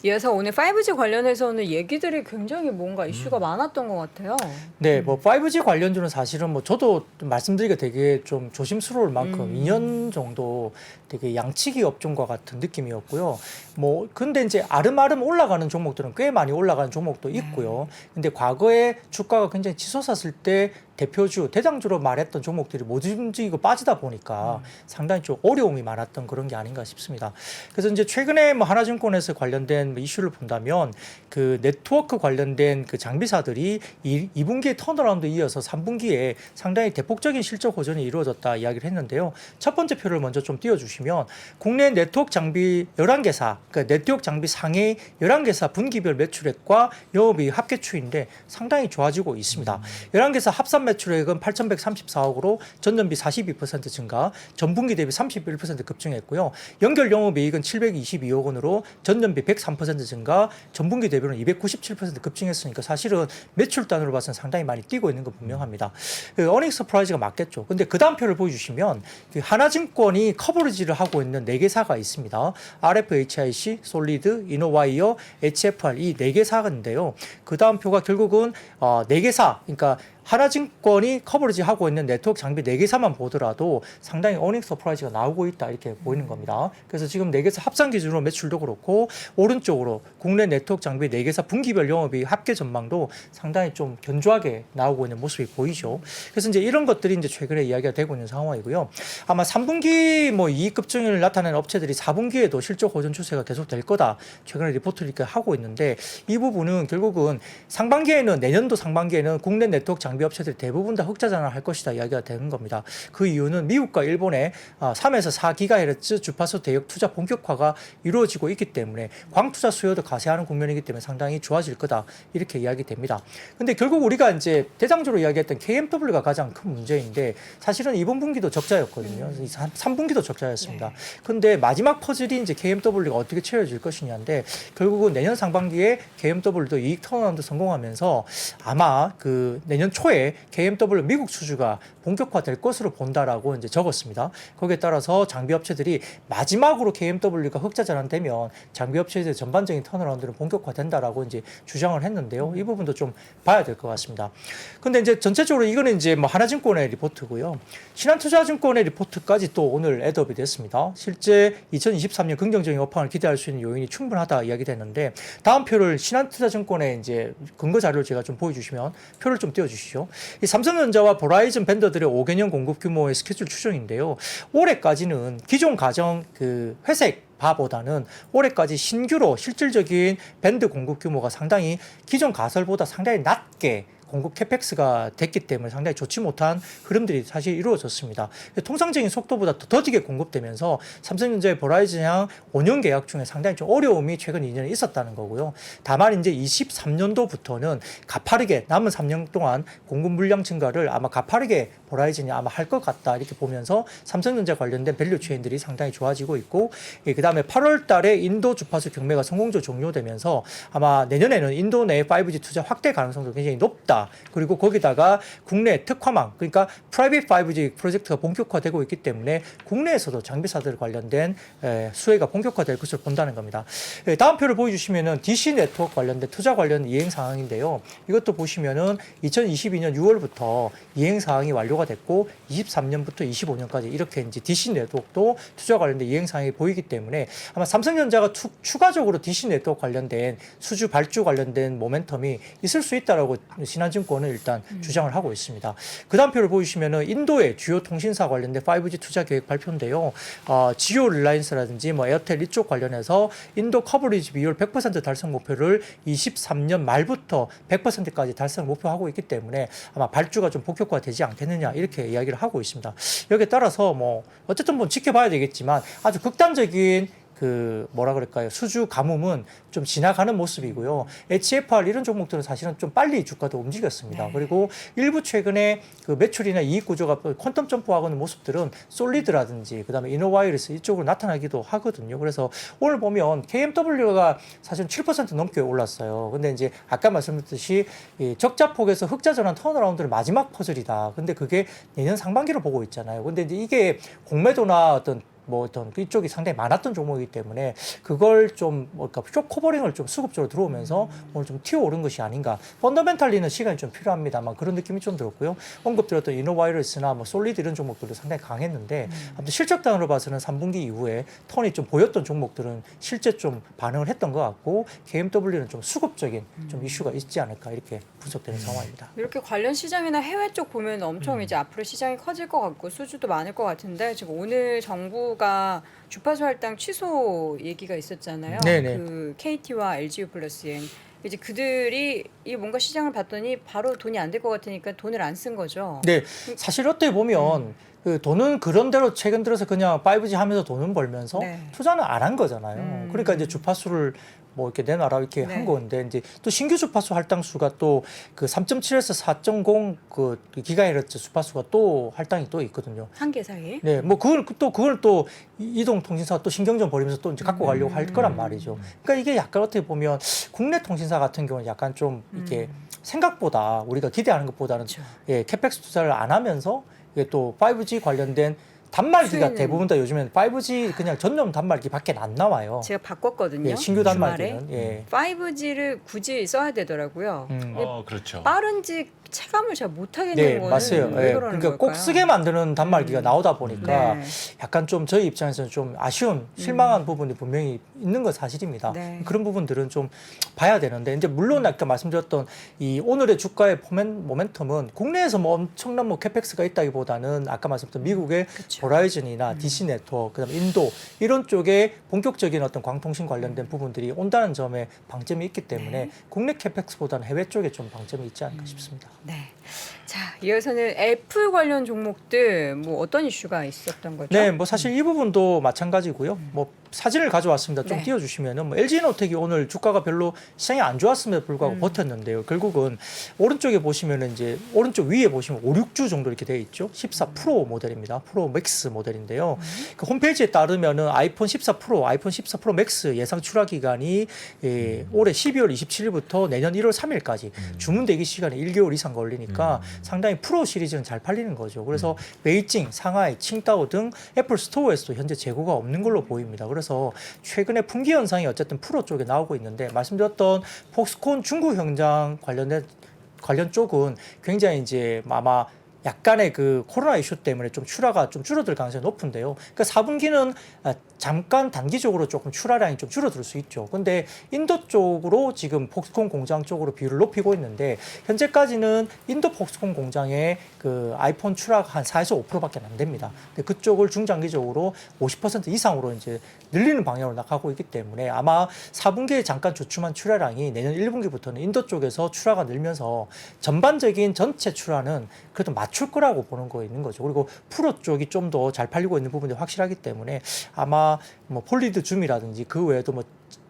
[SPEAKER 1] 이어서 오늘 5G 관련해서는 얘기들이 굉장히 뭔가 이슈가 많았던 것 같아요.
[SPEAKER 2] 네, 뭐 5G 관련주는 사실은 뭐 저도 좀 말씀드리기가 되게 좀 조심스러울 만큼 2년 정도 되게 양치기 업종과 같은 느낌이었고요. 뭐 근데 이제 아름아름 올라가는 종목들은 꽤 많이 올라가는 종목도 있고요. 근데 과거에 주가가 굉장히 치솟았을 때 대표주, 대장주로 말했던 종목들이 못 움직이고 빠지다 보니까 상당히 좀 어려움이 많았던 그런 게 아닌가 싶습니다. 그래서 이제 최근에 뭐 하나증권에서 관련된 이슈를 본다면 그 네트워크 관련된 그 장비사들이 2분기에 턴어라운드 이어서 3분기에 상당히 대폭적인 실적 호전이 이루어졌다 이야기를 했는데요. 첫 번째 표를 먼저 좀 띄워주시면 국내 네트워크 장비 11개사, 그러니까 네트워크 장비 상해 11개사 분기별 매출액과 영업이익 합계추인데 상당히 좋아지고 있습니다. 11개사 합산 매출액은 8,134억으로 전년비 42% 증가, 전분기 대비 31% 급증했고요. 연결 영업이익은 722억 원으로 전년비 103% 증가, 전분기 대비로는 297% 급증했으니까 사실은 매출단으로 봐서는 상당히 많이 뛰고 있는 건 분명합니다. 어닝 서프라이즈가 맞겠죠. 근데 그 다음 표를 보여주시면 하나증권이 커버리지를 하고 있는 4개사가 있습니다. RFHIC, 솔리드, 이노와이어, HFR 이 4개사인데요. 그 다음 표가 결국은 4개사, 그러니까 하나증권이 커버리지 하고 있는 네트워크 장비 4개사만 보더라도 상당히 어닝 서프라이즈가 나오고 있다 이렇게 보이는 겁니다. 그래서 지금 4개사 합산 기준으로 매출도 그렇고 오른쪽으로 국내 네트워크 장비 4개사 분기별 영업이익 합계 전망도 상당히 좀 견조하게 나오고 있는 모습이 보이죠. 그래서 이제 이런 것들이 이제 최근에 이야기가 되고 있는 상황이고요. 아마 3분기 뭐 이익 급증을 나타내는 업체들이 4분기에도 실적 호전 추세가 계속 될 거다. 최근에 리포트를 이렇게 하고 있는데 이 부분은 결국은 상반기에는 내년도 상반기에는 국내 네트워크 장비 업체들이 대부분 다 흑자 전환할 것이다 이야기가 되는 겁니다. 그 이유는 미국과 일본의 3에서 4GHz 주파수 대역 투자 본격화가 이루어지고 있기 때문에 광투자 수요도 가세하는 국면이기 때문에 상당히 좋아질 거다 이렇게 이야기됩니다. 근데 결국 우리가 이제 대장주로 이야기했던 KMW가 가장 큰 문제인데 사실은 이번 분기도 적자였거든요. 3분기도 적자였습니다. 근데 마지막 퍼즐이 이제 KMW가 어떻게 채워질 것이냐인데 결국은 내년 상반기에 KMW도 이익 턴어라운드 성공하면서 아마 그 내년 초에 KMW 미국 수주가 본격화될 것으로 본다라고 이제 적었습니다. 거기에 따라서 장비 업체들이 마지막으로 KMW가 흑자 전환되면 장비 업체들 전반적인 턴어라운드는 본격화된다라고 이제 주장을 했는데요. 이 부분도 좀 봐야 될 것 같습니다. 근데 이제 전체적으로 이거는 이제 뭐 하나증권의 리포트고요. 신한투자증권의 리포트까지 또 오늘 애드업이 됐습니다. 실제 2023년 긍정적인 업황을 기대할 수 있는 요인이 충분하다 이야기됐는데 다음 표를 신한투자증권의 이제 근거 자료를 제가 좀 보여주시면 표를 좀 띄워주시죠. 이 삼성전자와 보라이즌 밴더들의 5개년 공급 규모의 스케줄 추정인데요. 올해까지는 기존 가정 그 회색 바보다는 올해까지 신규로 실질적인 밴드 공급 규모가 상당히 기존 가설보다 상당히 낮게 공급 캐펙스가 됐기 때문에 상당히 좋지 못한 흐름들이 사실 이루어졌습니다. 통상적인 속도보다 더 더디게 공급되면서 삼성전자의 보라이즌향 5년 계약 중에 상당히 좀 어려움이 최근 2년에 있었다는 거고요. 다만 이제 23년도부터는 가파르게 남은 3년 동안 공급 물량 증가를 아마 가파르게 보라이즌이 아마 할 것 같다 이렇게 보면서 삼성전자 관련된 밸류 체인들이 상당히 좋아지고 있고 그 다음에 8월 달에 인도 주파수 경매가 성공적으로 종료되면서 아마 내년에는 인도 내 5G 투자 확대 가능성도 굉장히 높다. 그리고 거기다가 국내 특화망 그러니까 프라이빗 5G 프로젝트가 본격화되고 있기 때문에 국내에서도 장비사들 관련된 수혜가 본격화될 것으로 본다는 겁니다. 다음 표를 보여주시면은 DC 네트워크 관련된 투자 관련 이행 사항인데요. 이것도 보시면은 2022년 6월부터 이행 사항이 완료가 됐고 23년부터 25년까지 이렇게 이제 DC 네트워크도 투자 관련된 이행 사항이 보이기 때문에 아마 삼성전자가 추가적으로 DC 네트워크 관련된 수주 발주 관련된 모멘텀이 있을 수 있다라고 신한 신한증권은 일단 주장을 하고 있습니다. 그 다음 표를 보시면은 인도의 주요 통신사 관련된 5G 투자 계획 발표인데요. 지오 릴라이언스라든지 뭐 에어텔 이쪽 관련해서 인도 커버리지 비율 100% 달성 목표를 23년 말부터 100%까지 달성 목표하고 있기 때문에 아마 발주가 좀 본격화되지 않겠느냐 이렇게 이야기를 하고 있습니다. 여기에 따라서 뭐 어쨌든 뭐 지켜봐야 되겠지만 아주 극단적인 그 뭐라 그럴까요? 수주 가뭄은 좀 지나가는 모습이고요. HFR 이런 종목들은 사실은 좀 빨리 주가도 움직였습니다.
[SPEAKER 1] 네.
[SPEAKER 2] 그리고 일부 최근에 그 매출이나 이익 구조가 퀀텀 점프하고는 모습들은 솔리드라든지 그다음에 이노와이러스 이쪽으로 나타나기도 하거든요. 그래서 오늘 보면 KMW가 사실 7% 넘게 올랐어요. 근데 이제 아까 말씀드렸듯이 이 적자폭에서 흑자 전환 턴어라운드는 마지막 퍼즐이다. 근데 그게 내년 상반기로 보고 있잖아요. 근데 이제 이게 공매도나 어떤 이쪽이 상당히 많았던 종목이기 때문에 그걸 좀 그러니까 쇼 커버링을 좀 수급적으로 들어오면서 오늘 좀 튀어오른 것이 아닌가. 펀더멘탈리는 시간이 좀 필요합니다만 그런 느낌이 좀 들었고요. 언급드렸던 이노바이러스나 뭐 솔리드 이런 종목들도 상당히 강했는데 아무튼 실적단으로 봐서는 3분기 이후에 턴이 좀 보였던 종목들은 실제 좀 반응을 했던 것 같고 KMW는 좀 수급적인 좀 이슈가 있지 않을까 이렇게 분석되는 상황입니다.
[SPEAKER 1] 이렇게 관련 시장이나 해외 쪽 보면 엄청 이제 앞으로 시장이 커질 것 같고 수주도 많을 것 같은데 지금 오늘 정부가 주파수 할당 취소 얘기가 있었잖아요.
[SPEAKER 2] 네네.
[SPEAKER 1] 그 KT와 LG유플러스엔 이제 그들이 이 뭔가 시장을 봤더니 바로 돈이 안 될 것 같으니까 돈을 안 쓴 거죠.
[SPEAKER 2] 네, 사실 어떻게 보면 그 돈은 그런 대로 최근 들어서 그냥 5G 하면서 돈은 벌면서
[SPEAKER 1] 네.
[SPEAKER 2] 투자는 안 한 거잖아요. 그러니까 이제 주파수를 뭐 이렇게 내놔라 이렇게
[SPEAKER 1] 네.
[SPEAKER 2] 한 건데 이제 또 신규 주파수 할당 수가 또 그 3.7에서 4.0 그 기가헤르츠 주파수가 또 할당이 또 있거든요.
[SPEAKER 1] 한 개 사이에.
[SPEAKER 2] 네, 뭐 그걸 또 이동 통신사가 또 신경전 벌이면서 또 이제 갖고 가려고 할 거란 말이죠. 그러니까 이게 약간 어떻게 보면 국내 통신사 같은 경우는 약간 좀 이렇게 생각보다 우리가 기대하는 것보다는
[SPEAKER 1] 그렇죠.
[SPEAKER 2] 예, 캐펙스 투자를 안 하면서 이게 또 5G 관련된 단말기가
[SPEAKER 1] 수혜는-
[SPEAKER 2] 대부분 다 요즘엔 5G 그냥 전용 단말기밖에 안 나와요.
[SPEAKER 1] 제가 바꿨거든요.
[SPEAKER 2] 예, 신규 단말기는. 예.
[SPEAKER 1] 5G를 굳이 써야 되더라고요.
[SPEAKER 3] 그렇죠.
[SPEAKER 1] 빠른지 체감을 잘 못하겠는
[SPEAKER 2] 네,
[SPEAKER 1] 거는
[SPEAKER 2] 맞아요.
[SPEAKER 1] 왜
[SPEAKER 2] 예,
[SPEAKER 1] 그러는
[SPEAKER 2] 그러니까 꼭
[SPEAKER 1] 걸까요?
[SPEAKER 2] 쓰게 만드는 단말기가 나오다 보니까
[SPEAKER 1] 네.
[SPEAKER 2] 약간 좀 저희 입장에서는 좀 아쉬운, 실망한 부분이 분명히 있는 건 사실입니다.
[SPEAKER 1] 네.
[SPEAKER 2] 그런 부분들은 좀 봐야 되는데, 이제 물론 아까 말씀드렸던 이 오늘의 주가의 모멘텀은 국내에서 뭐 엄청난 뭐 캐펙스가 있다기보다는 아까 말씀드렸던 미국의
[SPEAKER 1] 그쵸.
[SPEAKER 2] 버라이즌이나 DC 네트워크, 그다음에 인도 이런 쪽에 본격적인 어떤 광통신 관련된 부분들이 온다는 점에 방점이 있기 때문에
[SPEAKER 1] 네.
[SPEAKER 2] 국내 캐펙스보다는 해외 쪽에 좀 방점이 있지 않을까 싶습니다.
[SPEAKER 1] 네. 자, 이어서는 애플 관련 종목들 뭐 어떤 이슈가 있었던 거죠?
[SPEAKER 2] 네, 뭐 사실 이 부분도 마찬가지고요. 뭐 사진을 가져왔습니다. 좀
[SPEAKER 1] 네.
[SPEAKER 2] 띄워주시면은 뭐 LG노텍이 오늘 주가가 별로 시장이 안 좋았음에도 불구하고 버텼는데요. 결국은 오른쪽에 보시면은 이제 오른쪽 위에 보시면 5, 6주 정도 이렇게 되어 있죠. 14 프로 모델입니다. 프로 맥스 모델인데요. 그 홈페이지에 따르면은 아이폰 14 프로, 아이폰 14 프로 맥스 예상 출하 기간이 올해 12월 27일부터 내년 1월 3일까지 주문 대기 시간이 1개월 이상 걸리니까 상당히 프로 시리즈는 잘 팔리는 거죠. 그래서 베이징, 상하이, 칭다오 등 애플 스토어에서도 현재 재고가 없는 걸로 보입니다. 그래서 최근에 품귀 현상이 어쨌든 프로 쪽에 나오고 있는데 말씀드렸던 폭스콘 중국 현장 관련 쪽은 굉장히 이제 아마 약간의 그 코로나 이슈 때문에 좀 출하가 좀 줄어들 가능성이 높은데요. 그러니까 4분기는 잠깐 단기적으로 조금 출하량이 좀 줄어들 수 있죠. 근데 인도 쪽으로 지금 폭스콘 공장 쪽으로 비율을 높이고 있는데 현재까지는 인도 폭스콘 공장의 그 아이폰 출하가 한 4에서 5%밖에 안 됩니다. 근데 그쪽을 중장기적으로 50% 이상으로 이제 늘리는 방향으로 나가고 있기 때문에 아마 4분기에 잠깐 주춤한 출하량이 내년 1분기부터는 인도 쪽에서 출하가 늘면서 전반적인 전체 출하는 그래도 맞출 거라고 보는 거 있는 거죠. 그리고 프로 쪽이 좀 더 잘 팔리고 있는 부분이 확실하기 때문에 아마 뭐 폴리드 줌이라든지 그 외에도 뭐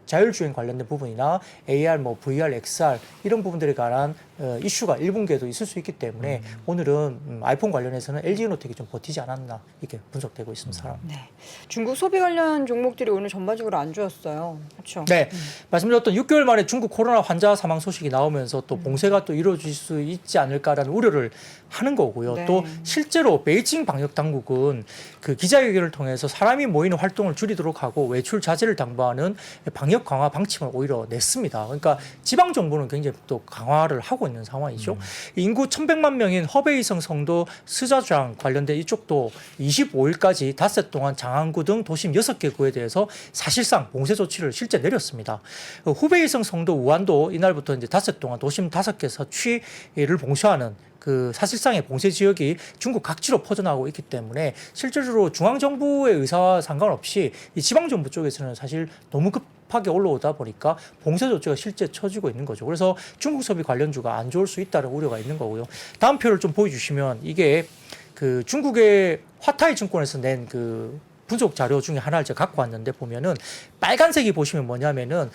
[SPEAKER 2] 자율주행 관련된 부분이나 AR, 뭐 VR, XR 이런 부분들에 관한 이슈가 1분기에도 있을 수 있기 때문에 오늘은 아이폰 관련해서는 LG노텍이 좀 버티지 않았나 이렇게 분석되고 있습니다.
[SPEAKER 1] 네. 중국 소비 관련 종목들이 오늘 전반적으로 안 좋았어요. 그렇죠?
[SPEAKER 2] 네, 말씀드렸던 6개월 만에 중국 코로나 환자 사망 소식이 나오면서 또 봉쇄가 또 이루어질 수 있지 않을까라는 우려를 하는 거고요.
[SPEAKER 1] 네.
[SPEAKER 2] 또 실제로 베이징 방역 당국은 그 기자회견을 통해서 사람이 모이는 활동을 줄이도록 하고 외출 자제를 당부하는 방역 방역 강화 방침을 오히려 냈습니다. 그러니까 지방 정부는 굉장히 또 강화를 하고 있는 상황이죠. 인구 1,100만 명인 허베이성 성도 스자장 관련된 이쪽도 25일까지 닷새 동안 장안구 등 도심 6개 구에 대해서 사실상 봉쇄 조치를 실제 내렸습니다. 후베이성 성도 우한도 이날부터 이제 닷새 동안 도심 5개 서취를 봉쇄하는 그 사실상의 봉쇄 지역이 중국 각지로 퍼져나가고 있기 때문에 실질적으로 중앙정부의 의사와 상관없이 이 지방정부 쪽에서는 사실 너무 급하게 올라오다 보니까 봉쇄 조치가 실제 처지고 있는 거죠. 그래서 중국 소비 관련주가 안 좋을 수 있다는 우려가 있는 거고요. 다음 표를 좀 보여주시면 이게 그 중국의 화타이 증권에서 낸 그 분석 자료 중에 하나를 제가 갖고 왔는데 보면은 빨간색이 보시면 뭐냐면은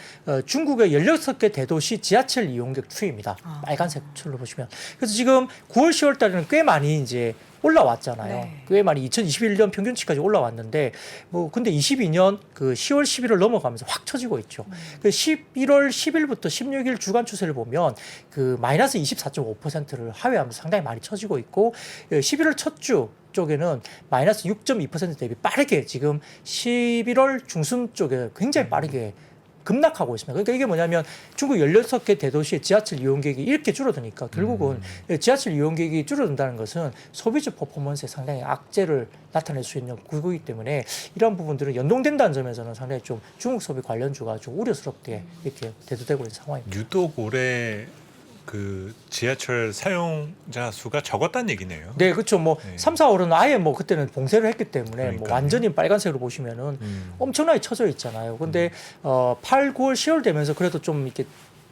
[SPEAKER 2] 중국의 16개 대도시 지하철 이용객 추이입니다. 빨간색 줄로 보시면. 그래서 지금 9월, 10월 달에는 꽤 많이 이제 올라왔잖아요.
[SPEAKER 1] 네.
[SPEAKER 2] 꽤 많이 2021년 평균치까지 올라왔는데 뭐 근데 22년 그 10월, 11월 넘어가면서 확 처지고 있죠. 그 11월 10일부터 16일 주간 추세를 보면 그 마이너스 24.5%를 하회하면서 상당히 많이 처지고 있고 11월 첫 주 쪽에는 마이너스 6.2% 대비 빠르게 지금 11월 중순 쪽에 굉장히 빠르게 급락하고 있습니다. 그러니까 이게 뭐냐면 중국 16개 대도시의 지하철 이용객이 이렇게 줄어드니까 결국은 지하철 이용객이 줄어든다는 것은 소비적 퍼포먼스에 상당히 악재를 나타낼 수 있는 구조이기 때문에 이런 부분들은 연동된다는 점에서는 상당히 좀 중국 소비 관련주가 좀 우려스럽게 이렇게 대두되고 있는 상황입니다.
[SPEAKER 3] 유독 올해 그 지하철 사용자 수가 적었다는 얘기네요.
[SPEAKER 2] 네, 그렇죠. 뭐
[SPEAKER 3] 네.
[SPEAKER 2] 3, 4, 5는 아예 뭐 그때는 봉쇄를 했기 때문에 뭐
[SPEAKER 3] 그러니까요.
[SPEAKER 2] 완전히 빨간색으로 보시면은 엄청나게 쳐져 있잖아요. 근데 8, 9월, 10월 되면서 그래도 좀 이렇게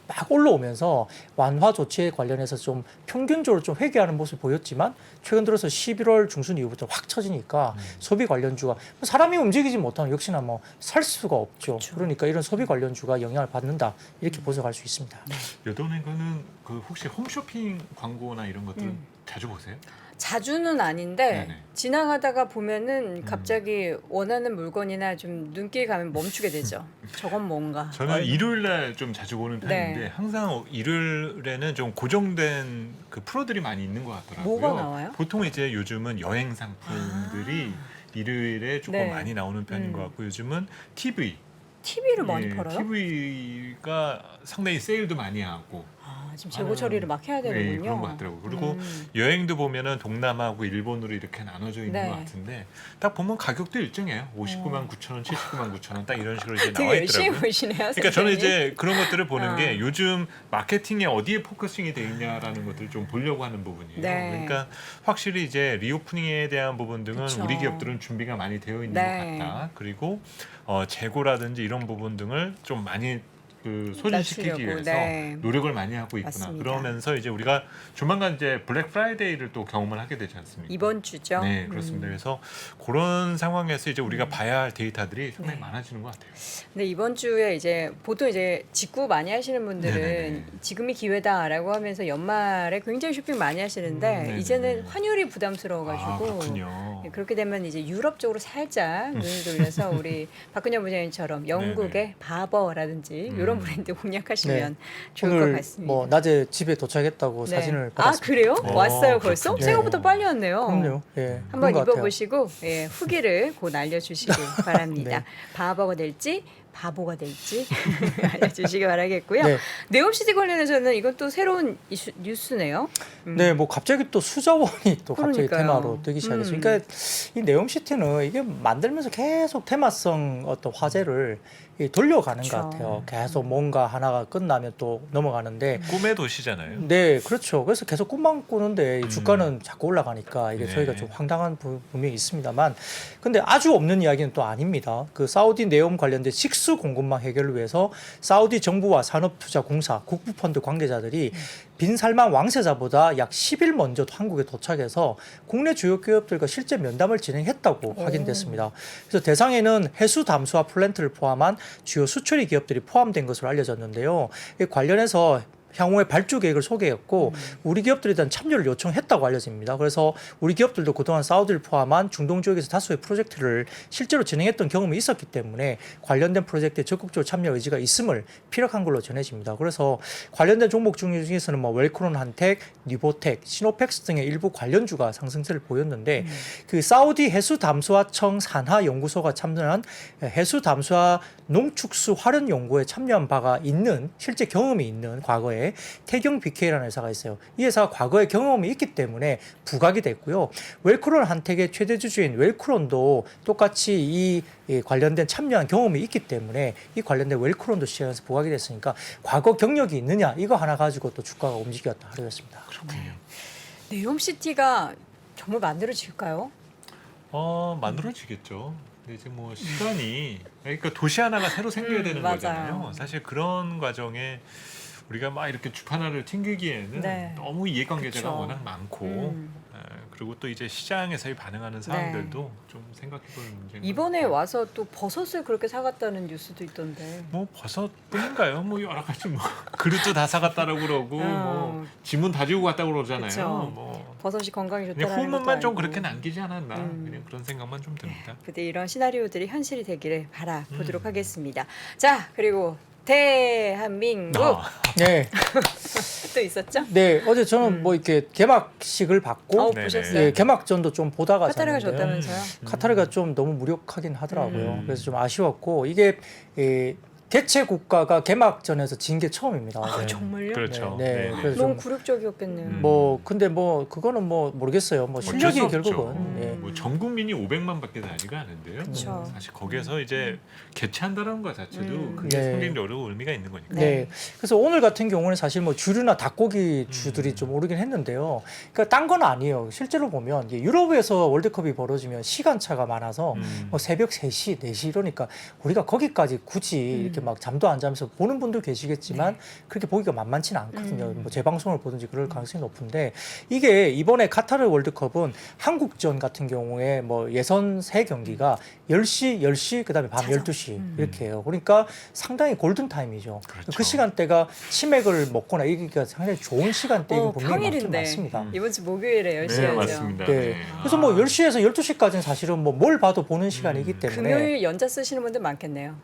[SPEAKER 2] 막 올라오면서 완화 조치에 관련해서 좀 평균적으로 좀 회귀하는 모습을 보였지만 최근 들어서 11월 중순 이후부터 확 쳐지니까 소비 관련주가 사람이 움직이지 못하면 역시나 뭐 살 수가 없죠.
[SPEAKER 1] 그렇죠.
[SPEAKER 2] 그러니까 이런 소비 관련주가 영향을 받는다 이렇게 분석할 수 있습니다.
[SPEAKER 3] 여돈에서는 그 혹시 홈쇼핑 광고나 이런 것들은 자주 보세요?
[SPEAKER 1] 자주는 아닌데
[SPEAKER 3] 네네.
[SPEAKER 1] 지나가다가 보면은 갑자기 원하는 물건이나 좀 눈길 가면 멈추게 되죠. 저건 뭔가.
[SPEAKER 3] 저는 일요일 날 좀 자주 보는 편인데
[SPEAKER 1] 네.
[SPEAKER 3] 항상 일요일에는 좀 고정된 그 프로들이 많이 있는 것 같더라고요.
[SPEAKER 1] 뭐가 나와요?
[SPEAKER 3] 보통 이제 요즘은 여행 상품들이 일요일에 조금
[SPEAKER 1] 네.
[SPEAKER 3] 많이 나오는 편인 것 같고 요즘은 TV.
[SPEAKER 1] TV를 많이 팔아요?
[SPEAKER 3] TV가 상당히 세일도 많이 하고
[SPEAKER 1] 지금 재고 처리를 막 해야 되는군요.
[SPEAKER 3] 네, 그런 것 같더라고요. 그리고 여행도 보면은 동남아하고 일본으로 이렇게 나눠져 있는
[SPEAKER 1] 네.
[SPEAKER 3] 것 같은데 딱 보면 가격도 일정해요. 59만 9천 원, 79만 9천 원 딱 이런 식으로 이제 나와
[SPEAKER 1] 되게 열심히
[SPEAKER 3] 있더라고요.
[SPEAKER 1] 보시네요.
[SPEAKER 3] 그러니까 저는
[SPEAKER 1] 선생님.
[SPEAKER 3] 이제 그런 것들을 보는
[SPEAKER 1] 아.
[SPEAKER 3] 게 요즘 마케팅에 어디에 포커싱이 돼 있냐라는 것들을 좀 보려고 하는 부분이에요.
[SPEAKER 1] 네.
[SPEAKER 3] 그러니까 확실히 이제 리오프닝에 대한 부분 등은
[SPEAKER 1] 그쵸.
[SPEAKER 3] 우리 기업들은 준비가 많이 되어 있는
[SPEAKER 1] 네.
[SPEAKER 3] 것 같다. 그리고 재고라든지 이런 부분 등을 좀 많이 그 소진시키기
[SPEAKER 1] 낮추려고,
[SPEAKER 3] 위해서
[SPEAKER 1] 네.
[SPEAKER 3] 노력을 많이 하고 있구나.
[SPEAKER 1] 맞습니다.
[SPEAKER 3] 그러면서 이제 우리가 조만간 이제 블랙 프라이데이를 또 경험을 하게 되지 않습니까?
[SPEAKER 1] 이번 주죠.
[SPEAKER 3] 네, 그렇습니다. 그래서 그런 상황에서 이제 우리가 봐야 할 데이터들이 상당히
[SPEAKER 1] 네.
[SPEAKER 3] 많아지는 것 같아요.
[SPEAKER 1] 근데 이번 주에 이제 보통 이제 직구 많이 하시는 분들은
[SPEAKER 3] 네네네.
[SPEAKER 1] 지금이 기회다라고 하면서 연말에 굉장히 쇼핑 많이 하시는데
[SPEAKER 3] 네네네.
[SPEAKER 1] 이제는 환율이
[SPEAKER 3] 아,
[SPEAKER 1] 부담스러워가지고
[SPEAKER 3] 그렇군요.
[SPEAKER 1] 네, 그렇게 되면 이제 유럽 쪽으로 살짝 눈을 돌려서 우리 박근혜 부장님처럼 영국의
[SPEAKER 3] 네네.
[SPEAKER 1] 바버라든지 이런 브랜드 공략하시면 좋을 것
[SPEAKER 2] 오늘
[SPEAKER 1] 같습니다.
[SPEAKER 2] 뭐 낮에 집에 도착했다고
[SPEAKER 1] 네.
[SPEAKER 2] 사진을
[SPEAKER 1] 아
[SPEAKER 2] 받았습니다.
[SPEAKER 1] 그래요?
[SPEAKER 3] 오,
[SPEAKER 1] 왔어요 벌써?
[SPEAKER 3] 그렇군요.
[SPEAKER 1] 생각보다 빨리 왔네요.
[SPEAKER 2] 그럼요. 예.
[SPEAKER 1] 한번
[SPEAKER 2] 그런 것 같아요.
[SPEAKER 1] 입어보시고 예, 후기를 곧 알려주시길 바랍니다.
[SPEAKER 2] 네.
[SPEAKER 1] 바버가 될지 바보가 될지 알려주시기 바라겠고요.
[SPEAKER 2] 네.
[SPEAKER 1] 네옴시티 관련해서는 이건 또 새로운 뉴스네요.
[SPEAKER 2] 네, 뭐 갑자기 또 수자원이 또 갑자기
[SPEAKER 1] 그러니까요.
[SPEAKER 2] 테마로 뜨기 시작했어요. 그러니까 이 네옴시티는 이게 만들면서 계속 테마성 어떤 화제를 돌려가는
[SPEAKER 1] 그쵸.
[SPEAKER 2] 것 같아요. 계속 뭔가 하나가 끝나면 또 넘어가는데
[SPEAKER 3] 꿈의 도시잖아요.
[SPEAKER 2] 네, 그렇죠. 그래서 계속 꿈만 꾸는데 이 주가는 자꾸 올라가니까 이게
[SPEAKER 3] 네.
[SPEAKER 2] 저희가 좀 황당한 분명히 있습니다만, 근데 아주 없는 이야기는 또 아닙니다. 그 사우디 네옴 관련된 식수 공급망 해결을 위해서 사우디 정부와 산업투자공사, 국부펀드 관계자들이 빈살만 왕세자보다 약 10일 먼저 한국에 도착해서 국내 주요 기업들과 실제 면담을 진행했다고 확인됐습니다. 그래서 대상에는 해수 담수화 플랜트를 포함한 주요 수출입 기업들이 포함된 것으로 알려졌는데요. 이 관련해서 향후의 발주 계획을 소개했고 우리 기업들에 대한 참여를 요청했다고 알려집니다. 그래서 우리 기업들도 그동안 사우디를 포함한 중동 지역에서 다수의 프로젝트를 실제로 진행했던 경험이 있었기 때문에 관련된 프로젝트에 적극적으로 참여 의지가 있음을 피력한 걸로 전해집니다. 그래서 관련된 종목 중에서는 뭐 웰크론 한텍, 뉴보텍, 시노펙스 등의 일부 관련주가 상승세를 보였는데 그 사우디 해수담수화청 산하연구소가 참여한 해수담수화 농축수 활용 연구에 참여한 바가 있는 실제 경험이 있는 과거에 태경 BK라는 회사가 있어요. 이 회사가 과거에 경험이 있기 때문에 부각이 됐고요. 웰크론 한텍의 최대 주주인 웰크론도 똑같이 이 관련된 참여한 경험이 있기 때문에 이 관련된 웰크론도 시장에서 부각이 됐으니까 과거 경력이 있느냐 이거 하나 가지고 또 주가가 움직였다 하루였습니다.
[SPEAKER 3] 그렇군요.
[SPEAKER 1] 네옴시티가 정말 만들어질까요?
[SPEAKER 3] 만들어지겠죠. 근데 이제 뭐 시간이 그러니까 도시 하나가 새로 생겨야 되는
[SPEAKER 1] 맞아요.
[SPEAKER 3] 거잖아요. 사실 그런 과정에 우리가 막 이렇게 주 하나를 튕기기에는
[SPEAKER 1] 네.
[SPEAKER 3] 너무 이해관계자가
[SPEAKER 1] 그쵸.
[SPEAKER 3] 워낙 많고 그리고 또 이제 시장에서의 반응하는 사람들도 좀 생각해볼 문제인
[SPEAKER 1] 이번에
[SPEAKER 3] 것 같아요.
[SPEAKER 1] 와서 또 버섯을 그렇게 사갔다는 뉴스도 있던데.
[SPEAKER 3] 뭐 버섯뿐인가요? 뭐 여러 가지 뭐 그릇도 다 사갔다라고 그러고 뭐 지문 다 지우고 갔다고 그러잖아요.
[SPEAKER 1] 그쵸.
[SPEAKER 3] 뭐
[SPEAKER 1] 버섯이 건강에
[SPEAKER 3] 그냥
[SPEAKER 1] 좋다는 것도
[SPEAKER 3] 후문만 좀
[SPEAKER 1] 알고.
[SPEAKER 3] 그렇게 남기지 않았나 그냥 그런 생각만 좀 듭니다.
[SPEAKER 1] 근데 이런 시나리오들이 현실이 되기를 바라보도록
[SPEAKER 3] 음.
[SPEAKER 1] 하겠습니다. 자, 그리고 대한민국
[SPEAKER 2] 네,
[SPEAKER 1] 또 있었죠?
[SPEAKER 2] 네 어제 저는 뭐 이렇게 개막식을 받고
[SPEAKER 3] 네네.
[SPEAKER 1] 보셨어요?
[SPEAKER 2] 예, 개막전도 좀 보다가
[SPEAKER 1] 카타르가
[SPEAKER 2] 잤는데요.
[SPEAKER 1] 졌다면서요?
[SPEAKER 2] 카타르가 좀 너무 무력하긴 하더라고요.
[SPEAKER 3] 음.
[SPEAKER 2] 그래서 좀 아쉬웠고 이게 개최 국가가 개막전에서 진 게 처음입니다. 네.
[SPEAKER 1] 정말요?
[SPEAKER 3] 그렇죠.
[SPEAKER 2] 네, 네.
[SPEAKER 3] 네네.
[SPEAKER 2] 그래서
[SPEAKER 1] 너무
[SPEAKER 2] 좀
[SPEAKER 1] 굴욕적이었겠네요.
[SPEAKER 2] 뭐 근데 뭐 그거는 뭐 모르겠어요. 뭐
[SPEAKER 3] 어쩔
[SPEAKER 2] 실력이
[SPEAKER 3] 수 없죠.
[SPEAKER 2] 결국은 예.
[SPEAKER 3] 뭐 전 국민이 500만밖에 되지가 않은데요.
[SPEAKER 1] 그쵸.
[SPEAKER 3] 사실 거기에서 이제 개최한다는 것 자체도 그게
[SPEAKER 2] 네.
[SPEAKER 3] 상징적으로 의미가 있는 거니까.
[SPEAKER 2] 네. 그래서 오늘 같은 경우는 사실 뭐 주류나 닭고기 주들이 좀 오르긴 했는데요. 그러니까 딴 건 아니에요. 실제로 보면 이제 유럽에서 월드컵이 벌어지면 시간차가 많아서 뭐 새벽 3시, 4시 이러니까 우리가 거기까지 굳이 이렇게 막 잠도 안 자면서 보는 분도 계시겠지만 그렇게 보기가 만만치는 않거든요. 뭐 재방송을 보든지 그럴 가능성이 높은데 이게 이번에 카타르 월드컵은 한국전 같은 경우에 뭐 예선 3경기가 10시 그다음에 밤
[SPEAKER 1] 자정.
[SPEAKER 2] 12시 이렇게 해요. 그러니까 상당히 골든 타임이죠.
[SPEAKER 3] 그렇죠.
[SPEAKER 2] 그 시간대가 치맥을 먹거나 이기가 상당히 좋은 시간대이고 분명히
[SPEAKER 1] 평일인데
[SPEAKER 2] 많습니다.
[SPEAKER 1] 이번 주 목요일에 10시에
[SPEAKER 3] 네,
[SPEAKER 1] 죠
[SPEAKER 3] 맞습니다.
[SPEAKER 2] 네. 그래서 뭐 10시에서 12시까지는 사실은 뭐 뭘 봐도 보는 시간이기 때문에
[SPEAKER 1] 금요일 연자 쓰시는 분들 많겠네요.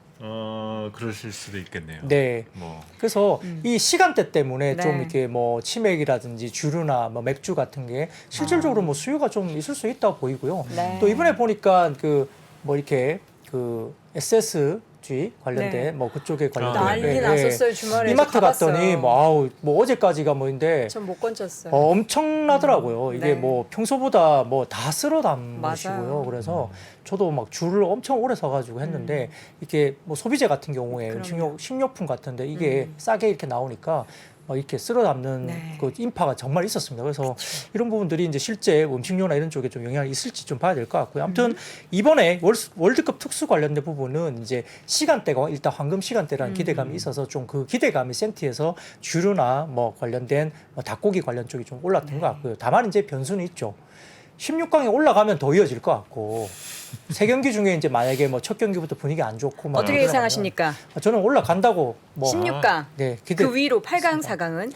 [SPEAKER 3] 그러실 수도 있겠네요.
[SPEAKER 2] 네.
[SPEAKER 3] 뭐
[SPEAKER 2] 그래서 이 시간대 때문에
[SPEAKER 1] 네.
[SPEAKER 2] 좀 이렇게 뭐 치맥이라든지 주류나 뭐 맥주 같은 게 실질적으로 뭐 수요가 좀 있을 수 있다고 보이고요.
[SPEAKER 1] 네.
[SPEAKER 2] 또 이번에 보니까 그 뭐 이렇게 그 SSG 관련된
[SPEAKER 1] 네.
[SPEAKER 2] 뭐 그쪽에 관련된
[SPEAKER 1] 난리
[SPEAKER 2] 예, 예.
[SPEAKER 1] 났었어요. 주말에
[SPEAKER 2] 이마트
[SPEAKER 1] 가봤어요.
[SPEAKER 2] 갔더니 뭐 아우 뭐 어제까지가 뭐인데
[SPEAKER 1] 전못 건졌어요.
[SPEAKER 2] 엄청나더라고요. 이게
[SPEAKER 1] 네.
[SPEAKER 2] 뭐 평소보다 뭐 다 쓸어 담으시고요.
[SPEAKER 1] 맞아요.
[SPEAKER 2] 그래서 저도 막 줄을 엄청 오래 서가지고 했는데 이게 뭐 소비재 같은 경우에
[SPEAKER 1] 그럼요.
[SPEAKER 2] 식료품 같은데 이게 싸게 이렇게 나오니까 막 이렇게 쓸어 담는
[SPEAKER 1] 네.
[SPEAKER 2] 그 인파가 정말 있었습니다. 그래서 이런 부분들이 이제 실제 음식료나 이런 쪽에 좀 영향이 있을지 좀 봐야 될 것 같고요. 아무튼 이번에 월드컵 특수 관련된 부분은 이제 시간대가 일단 황금 시간대라는 기대감이 있어서 좀 그 기대감이 센티에서 주류나 뭐 관련된 뭐 닭고기 관련 쪽이 좀 올랐던 것 같고요. 다만 이제 변수는 있죠. 16강에 올라가면 더 이어질 것 같고 세 경기 중에 이제 만약에 뭐 첫 경기부터 분위기 안 좋고 막
[SPEAKER 1] 어떻게
[SPEAKER 2] 그러면
[SPEAKER 1] 예상하십니까?
[SPEAKER 2] 저는 올라간다고 뭐
[SPEAKER 1] 16강.
[SPEAKER 2] 네, 기대
[SPEAKER 1] 그 위로 8강, 4강은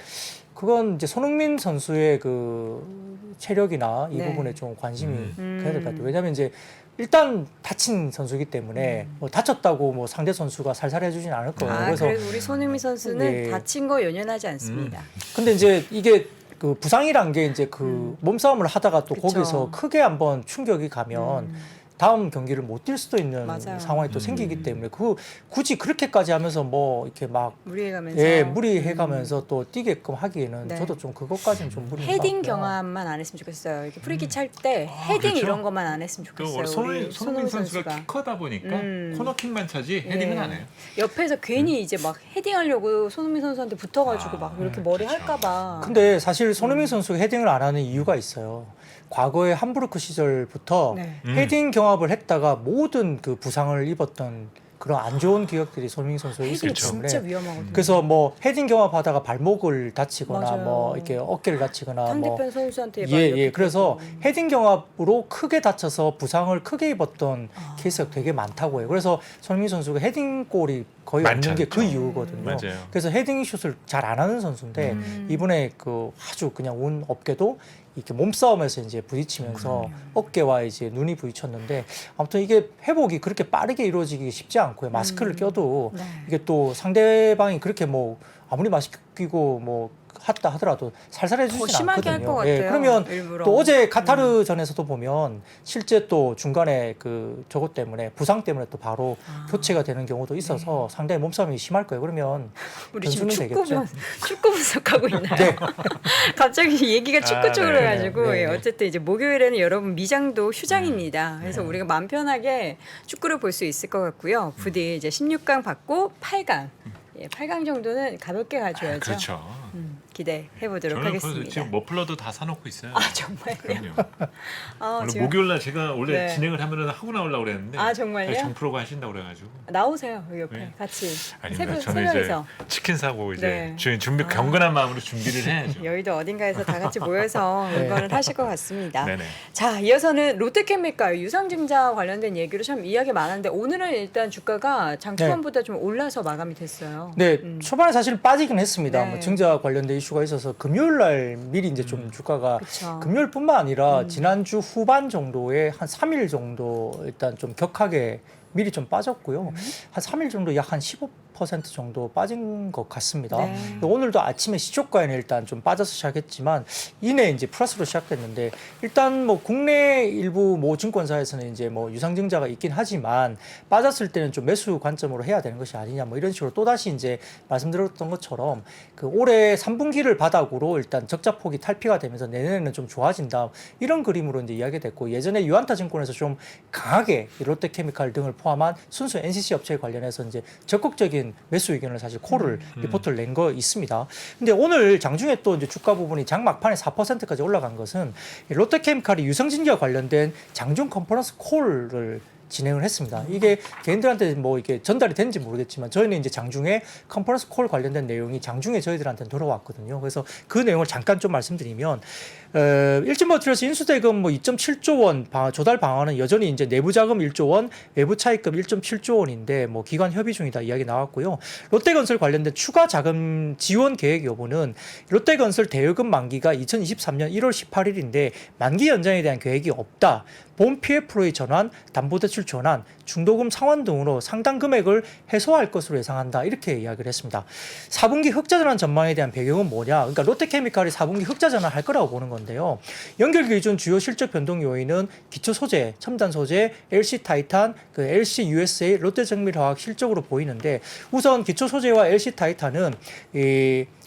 [SPEAKER 2] 그건 이제 손흥민 선수의 그 체력이나 이
[SPEAKER 1] 네.
[SPEAKER 2] 부분에 좀 관심이
[SPEAKER 3] 음.
[SPEAKER 2] 가야 될 것 같아요. 왜냐하면 이제 일단 다친 선수이기 때문에 뭐 다쳤다고 뭐 상대 선수가 살살해주진 않을 거예요.
[SPEAKER 1] 그래서
[SPEAKER 2] 그래서
[SPEAKER 1] 우리 손흥민 선수는
[SPEAKER 2] 네.
[SPEAKER 1] 다친 거 연연하지 않습니다.
[SPEAKER 2] 근데 이제 이게 그 부상이란 게 이제 그 몸싸움을 하다가 또
[SPEAKER 1] 그쵸.
[SPEAKER 2] 거기서 크게 한번 충격이 가면 다음 경기를 못 뛸 수도 있는
[SPEAKER 1] 맞아요.
[SPEAKER 2] 상황이 또 생기기 때문에 그 굳이 그렇게까지 하면서 뭐 이렇게 막
[SPEAKER 1] 무리해가면서
[SPEAKER 2] 예, 무리해가면서 또 뛰게끔 하기에는
[SPEAKER 1] 네.
[SPEAKER 2] 저도 좀 그것까지는 좀 무리인 것
[SPEAKER 1] 헤딩
[SPEAKER 2] 같고요.
[SPEAKER 1] 경험만 안 했으면 좋겠어요. 이렇게 프리킥 찰 때 헤딩
[SPEAKER 3] 그렇죠.
[SPEAKER 1] 이런 것만 안 했으면
[SPEAKER 3] 또
[SPEAKER 1] 좋겠어요. 우리
[SPEAKER 3] 손흥민 선수가 키커다 보니까 코너킥만 차지 헤딩은
[SPEAKER 1] 예.
[SPEAKER 3] 안 해요.
[SPEAKER 1] 옆에서 괜히 이제 막 헤딩하려고 손흥민 선수한테 붙어가지고 막 이렇게 머리
[SPEAKER 3] 그렇죠.
[SPEAKER 1] 할까봐.
[SPEAKER 2] 근데 사실 손흥민 선수가 헤딩을 안 하는 이유가 있어요. 과거에 함부르크 시절부터
[SPEAKER 1] 네.
[SPEAKER 2] 헤딩 경합을 했다가 모든 그 부상을 입었던 그런 안 좋은 기억들이 손흥민 선수에 있기
[SPEAKER 1] 헤딩
[SPEAKER 2] 때문에
[SPEAKER 1] 진짜 위험하거든요.
[SPEAKER 2] 그래서 뭐 헤딩 경합하다가 발목을 다치거나
[SPEAKER 1] 맞아요.
[SPEAKER 2] 뭐 이렇게 어깨를 다치거나 뭐
[SPEAKER 1] 상대편 선수한테
[SPEAKER 2] 예. 그래서 헤딩 경합으로 크게 다쳐서 부상을 크게 입었던
[SPEAKER 1] 아.
[SPEAKER 2] 케이스가 되게 많다고 해요. 그래서 손흥민 선수가 헤딩골이 거의
[SPEAKER 3] 많지
[SPEAKER 2] 없는 게 그
[SPEAKER 3] 않죠.
[SPEAKER 2] 이유거든요.
[SPEAKER 3] 맞아요.
[SPEAKER 2] 그래서 헤딩슛을 잘 안 하는 선수인데 이번에 그 아주 그냥 운 없게도 이렇게 몸싸움에서 이제 부딪히면서 어깨와 이제 눈이 부딪혔는데 아무튼 이게 회복이 그렇게 빠르게 이루어지기 쉽지 않고요. 마스크를 껴도
[SPEAKER 1] 네.
[SPEAKER 2] 이게 또 상대방이 그렇게 뭐 아무리 마스크 끼고 뭐 했다 하더라도 살살해주진
[SPEAKER 1] 더 심하게 할 것
[SPEAKER 2] 않거든요.
[SPEAKER 1] 같아요.
[SPEAKER 2] 그러면
[SPEAKER 1] 일부러.
[SPEAKER 2] 또 어제 카타르전에서도 보면 실제 또 중간에 그 저것 때문에 부상 때문에 또 바로 교체가 되는 경우도 있어서 상당히 몸싸움이 심할 거예요. 그러면
[SPEAKER 1] 우리 지금
[SPEAKER 2] 변수는 되겠죠.
[SPEAKER 1] 축구 분석하고 있나요?
[SPEAKER 2] 네.
[SPEAKER 1] 갑자기 얘기가 축구
[SPEAKER 3] 아,
[SPEAKER 1] 쪽으로
[SPEAKER 3] 네.
[SPEAKER 1] 해가지고
[SPEAKER 2] 네,
[SPEAKER 1] 예,
[SPEAKER 2] 네.
[SPEAKER 1] 어쨌든 이제 목요일에는 여러분 미장도 휴장입니다. 그래서 우리가 마음 편하게 축구를 볼 수 있을 것 같고요. 부디 이제 16강 받고 8강. 예, 8강 정도는 가볍게 가줘야죠.
[SPEAKER 3] 그렇죠.
[SPEAKER 1] 기대해 보도록
[SPEAKER 3] 저는
[SPEAKER 1] 하겠습니다.
[SPEAKER 3] 지금 머플러도 다 사놓고 있어요.
[SPEAKER 1] 아 정말요?
[SPEAKER 3] 그럼요.
[SPEAKER 1] 아,
[SPEAKER 3] 원래 목요일날 제가 원래
[SPEAKER 1] 네.
[SPEAKER 3] 진행을 하면은 하고 나오려고 그랬는데
[SPEAKER 1] 아, 정말요?
[SPEAKER 3] 정프로가 하신다고 그래가지고
[SPEAKER 1] 나오세요 여기 옆에
[SPEAKER 3] 네.
[SPEAKER 1] 같이
[SPEAKER 3] 아닙니다.
[SPEAKER 1] 세
[SPEAKER 3] 저는
[SPEAKER 1] 명이서
[SPEAKER 3] 이제 치킨 사고 이제
[SPEAKER 1] 네.
[SPEAKER 3] 준비 경건한 마음으로 준비를 해야죠.
[SPEAKER 1] 여의도 어딘가에서 다 같이 모여서
[SPEAKER 2] 네.
[SPEAKER 1] 응원을 하실 것 같습니다.
[SPEAKER 3] 네네.
[SPEAKER 1] 자, 이어서는 롯데케미칼 유상증자 관련된 얘기로 참 이야기 많은데 오늘은 일단 주가가 장 초반보다 좀 올라서 마감이 됐어요.
[SPEAKER 2] 네, 초반에 사실 빠지긴 했습니다.
[SPEAKER 1] 네.
[SPEAKER 2] 뭐 증자 관련된 이슈가 있어서 금요일 날 미리 이제 좀 주가가
[SPEAKER 1] 그쵸.
[SPEAKER 2] 금요일뿐만 아니라 지난주 후반 정도에 한 3일 정도 일단 좀 격하게 미리 좀 빠졌고요. 한 3일 정도 약 한 15% 정도 빠진 것 같습니다.
[SPEAKER 1] 네.
[SPEAKER 2] 오늘도 아침에 시초가에는 일단 좀 빠져서 시작했지만 이내 이제 플러스로 시작됐는데 일단 뭐 국내 일부 모 증권사에서는 이제 뭐 유상증자가 있긴 하지만 빠졌을 때는 좀 매수 관점으로 해야 되는 것이 아니냐 뭐 이런 식으로 또 다시 이제 말씀드렸던 것처럼 그 올해 3분기를 바닥으로 일단 적자폭이 탈피가 되면서 내년에는 좀 좋아진다 이런 그림으로 이제 이야기됐고 예전에 유안타 증권에서 좀 강하게 롯데케미칼 등을 포함한 순수 NCC 업체에 관련해서 이제 적극적인 매수 의견을 사실 콜을 리포트를 낸 거 있습니다. 근데 오늘 장중에 또 이제 주가 부분이 장 막판에 4%까지 올라간 것은 롯데케미칼이 유상증자와 관련된 장중 컨퍼런스 콜을 진행을 했습니다. 이게 개인들한테 뭐 이게 전달이 됐는지 모르겠지만 저희는 이제 장중에 컨퍼런스 콜 관련된 내용이 장중에 저희들한테 들어왔거든요. 그래서 그 내용을 잠깐 좀 말씀드리면 일진머티리얼스 인수대금 뭐 2.7조 원 조달 방안은 여전히 이제 내부 자금 1조 원, 외부 차입금 1.7조 원인데 뭐 기관 협의 중이다 이야기 나왔고요. 롯데건설 관련된 추가 자금 지원 계획 여부는 롯데건설 대여금 만기가 2023년 1월 18일인데 만기 연장에 대한 계획이 없다. 본 PF로의 전환, 담보대출 전환, 중도금 상환 등으로 상당 금액을 해소할 것으로 예상한다. 이렇게 이야기를 했습니다. 4분기 흑자 전환 전망에 대한 배경은 뭐냐? 그러니까 롯데케미칼이 4분기 흑자 전환할 거라고 보는 건데요. 연결 기준 주요 실적 변동 요인은 기초 소재, 첨단 소재, LC 타이탄, 그 LC USA, 롯데정밀화학 실적으로 보이는데 우선 기초 소재와 LC 타이탄은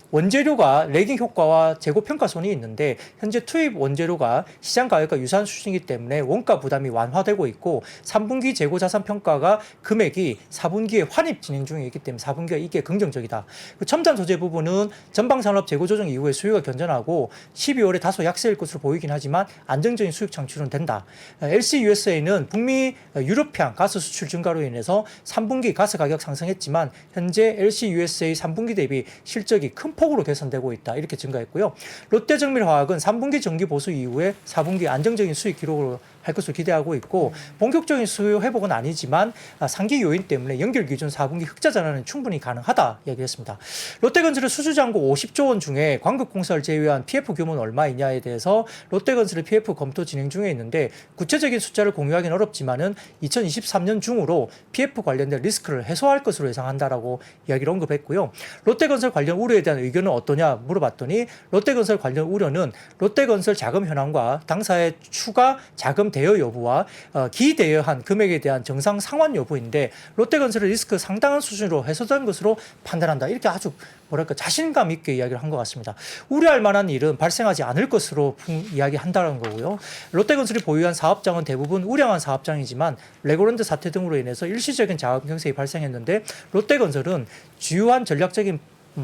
[SPEAKER 2] 원재료가 레깅 효과와 재고 평가손이 있는데 현재 투입 원재료가 시장 가격과 유사한 수준이기 때문에 원가 부담이 완화되고 있고 3분기 재고 자산 평가가 금액이 4분기에 환입 진행 중에 있기 때문에 4분기가 이게 긍정적이다. 그 첨단 소재 부분은 전방 산업 재고 조정 이후에 수요가 견전하고 12월에 다소 약세일 것으로 보이긴 하지만 안정적인 수익 창출은 된다. LC USA는 북미 유럽향 가스 수출 증가로 인해서 3분기 가스 가격 상승했지만 현재 LC USA 3분기 대비 실적이 큰 폭으로 개선되고 있다. 이렇게 증가했고요. 롯데정밀화학은 3분기 정기 보수 이후에 4분기 안정적인 수익 기록으로 할 것으로 기대하고 있고 본격적인 수요 회복은 아니지만 상기 요인 때문에 연결 기준 4분기 흑자 전환은 충분히 가능하다 얘기했습니다. 롯데건설의 수주잔고 50조 원 중에 광급공사를 제외한 PF 규모는 얼마이냐에 대해서 롯데건설의 PF 검토 진행 중에 있는데 구체적인 숫자를 공유하기는 어렵지만은 2023년 중으로 PF 관련된 리스크를 해소할 것으로 예상한다라고 이야기를 언급했고요. 롯데건설 관련 우려에 대한 의견은 어떠냐 물어봤더니 롯데건설 관련 우려는 롯데건설 자금 현황과 당사의 추가 자금 대여 여부와 기대여한 금액에 대한 정상 상환 여부인데 롯데건설의 리스크 상당한 수준으로 해소된 것으로 판단한다. 이렇게 아주 뭐랄까 자신감 있게 이야기를 한 것 같습니다. 우려할 만한 일은 발생하지 않을 것으로 이야기한다는 거고요. 롯데건설이 보유한 사업장은 대부분 우량한 사업장이지만 레고랜드 사태 등으로 인해서 일시적인 자금 경색이 발생했는데 롯데건설은 주요한 전략적인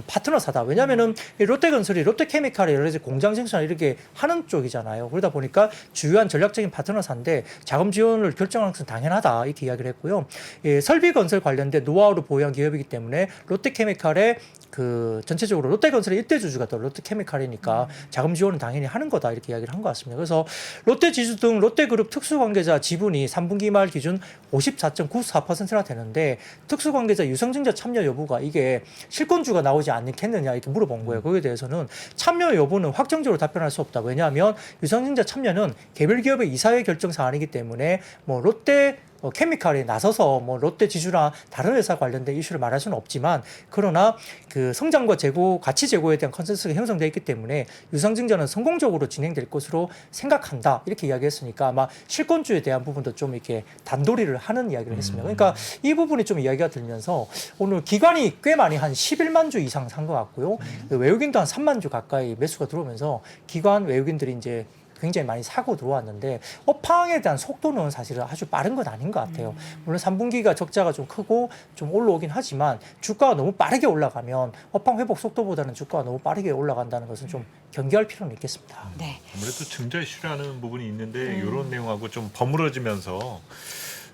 [SPEAKER 2] 파트너사다. 왜냐하면은 이 롯데건설이 롯데케미칼에 여러 가지 공장 생산을 이렇게 하는 쪽이잖아요. 그러다 보니까 주요한 전략적인 파트너사인데 자금 지원을 결정하는 것은 당연하다 이렇게 이야기를 했고요. 예, 설비 건설 관련된 노하우를 보유한 기업이기 때문에 롯데케미칼의 그 전체적으로 롯데건설의 일대 주주가 또 롯데케미칼이니까 자금 지원은 당연히 하는 거다 이렇게 이야기를 한 것 같습니다. 그래서 롯데지주 등 롯데그룹 특수관계자 지분이 3분기 말 기준 54.94%나 되는데 특수관계자 유상증자 참여 여부가 이게 실권주가 나오지 않겠느냐 이렇게 물어본 거예요. 거기에 대해서는 참여 여부는 확정적으로 답변할 수 없다. 왜냐하면 유상증자 참여는 개별 기업의 이사회 결정 사안이기 때문에 뭐 롯데 케미칼에 나서서 뭐 롯데 지주나 다른 회사 관련된 이슈를 말할 수는 없지만 그러나 그 성장과 재고, 가치 재고에 대한 컨센서스가 형성되어 있기 때문에 유상증자는 성공적으로 진행될 것으로 생각한다 이렇게 이야기했으니까 아마 실권주에 대한 부분도 좀 이렇게 단도리를 하는 이야기를 했습니다. 그러니까 이 부분이 좀 이야기가 들면서 오늘 기관이 꽤 많이 한 11만 주 이상 산 것 같고요. 외국인도 한 3만 주 가까이 매수가 들어오면서 기관 외국인들이 이제 굉장히 많이 사고 들어왔는데 업황에 대한 속도는 사실은 아주 빠른 건 아닌 것 같아요. 물론 3분기가 적자가 좀 크고 좀 올라오긴 하지만 주가가 너무 빠르게 올라가면 업황 회복 속도보다는 주가가 너무 빠르게 올라간다는 것은 좀 경계할 필요는 있겠습니다.
[SPEAKER 1] 네.
[SPEAKER 3] 아무래도 증자 이슈라는 부분이 있는데 이런 내용하고 좀 버무러지면서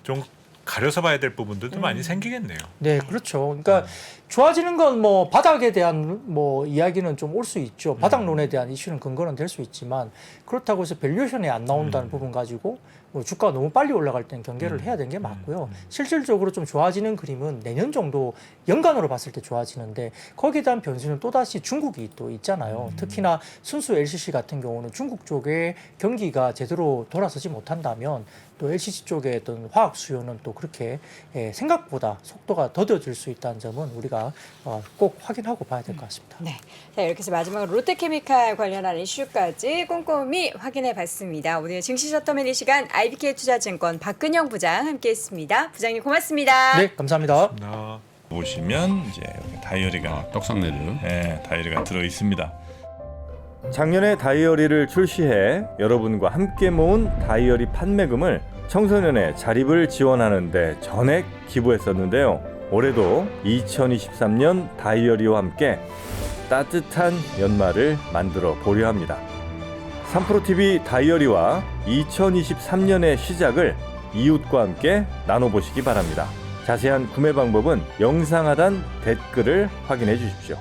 [SPEAKER 3] 좀 가려서 봐야 될 부분들도 많이 생기겠네요.
[SPEAKER 2] 네, 그렇죠. 그러니까 좋아지는 건 뭐 바닥에 대한 뭐 이야기는 좀 올 수 있죠. 바닥론에 대한 이슈는 근거는 될 수 있지만 그렇다고 해서 밸류에이션이 안 나온다는 부분 가지고 뭐 주가가 너무 빨리 올라갈 때는 경계를 해야 되는 게 맞고요. 실질적으로 좀 좋아지는 그림은 내년 정도 연간으로 봤을 때 좋아지는데 거기에 대한 변수는 또다시 중국이 또 있잖아요. 특히나 순수 LCC 같은 경우는 중국 쪽에 경기가 제대로 돌아서지 못한다면 또 LCC 쪽의 어떤 화학 수요는 또 그렇게 생각보다 속도가 더뎌질 수 있다는 점은 우리가 꼭 확인하고 봐야 될 것 같습니다.
[SPEAKER 1] 네. 자, 이렇게 해서 마지막으로 롯데케미칼 관련한 이슈까지 꼼꼼히 확인해 봤습니다. 오늘 증시 셔터맨 이 시간 IBK 투자증권 박근영 부장 함께했습니다. 부장님 고맙습니다.
[SPEAKER 2] 네, 감사합니다.
[SPEAKER 4] 보시면 이제 여기 다이어리가
[SPEAKER 5] 떡상내를
[SPEAKER 4] 네, 다이어리가 들어 있습니다. 작년에 다이어리를 출시해 여러분과 함께 모은 다이어리 판매금을 청소년의 자립을 지원하는 데 전액 기부했었는데요. 올해도 2023년 다이어리와 함께 따뜻한 연말을 만들어 보려 합니다. 3프로TV 다이어리와 2023년의 시작을 이웃과 함께 나눠보시기 바랍니다. 자세한 구매 방법은 영상 하단 댓글을 확인해 주십시오.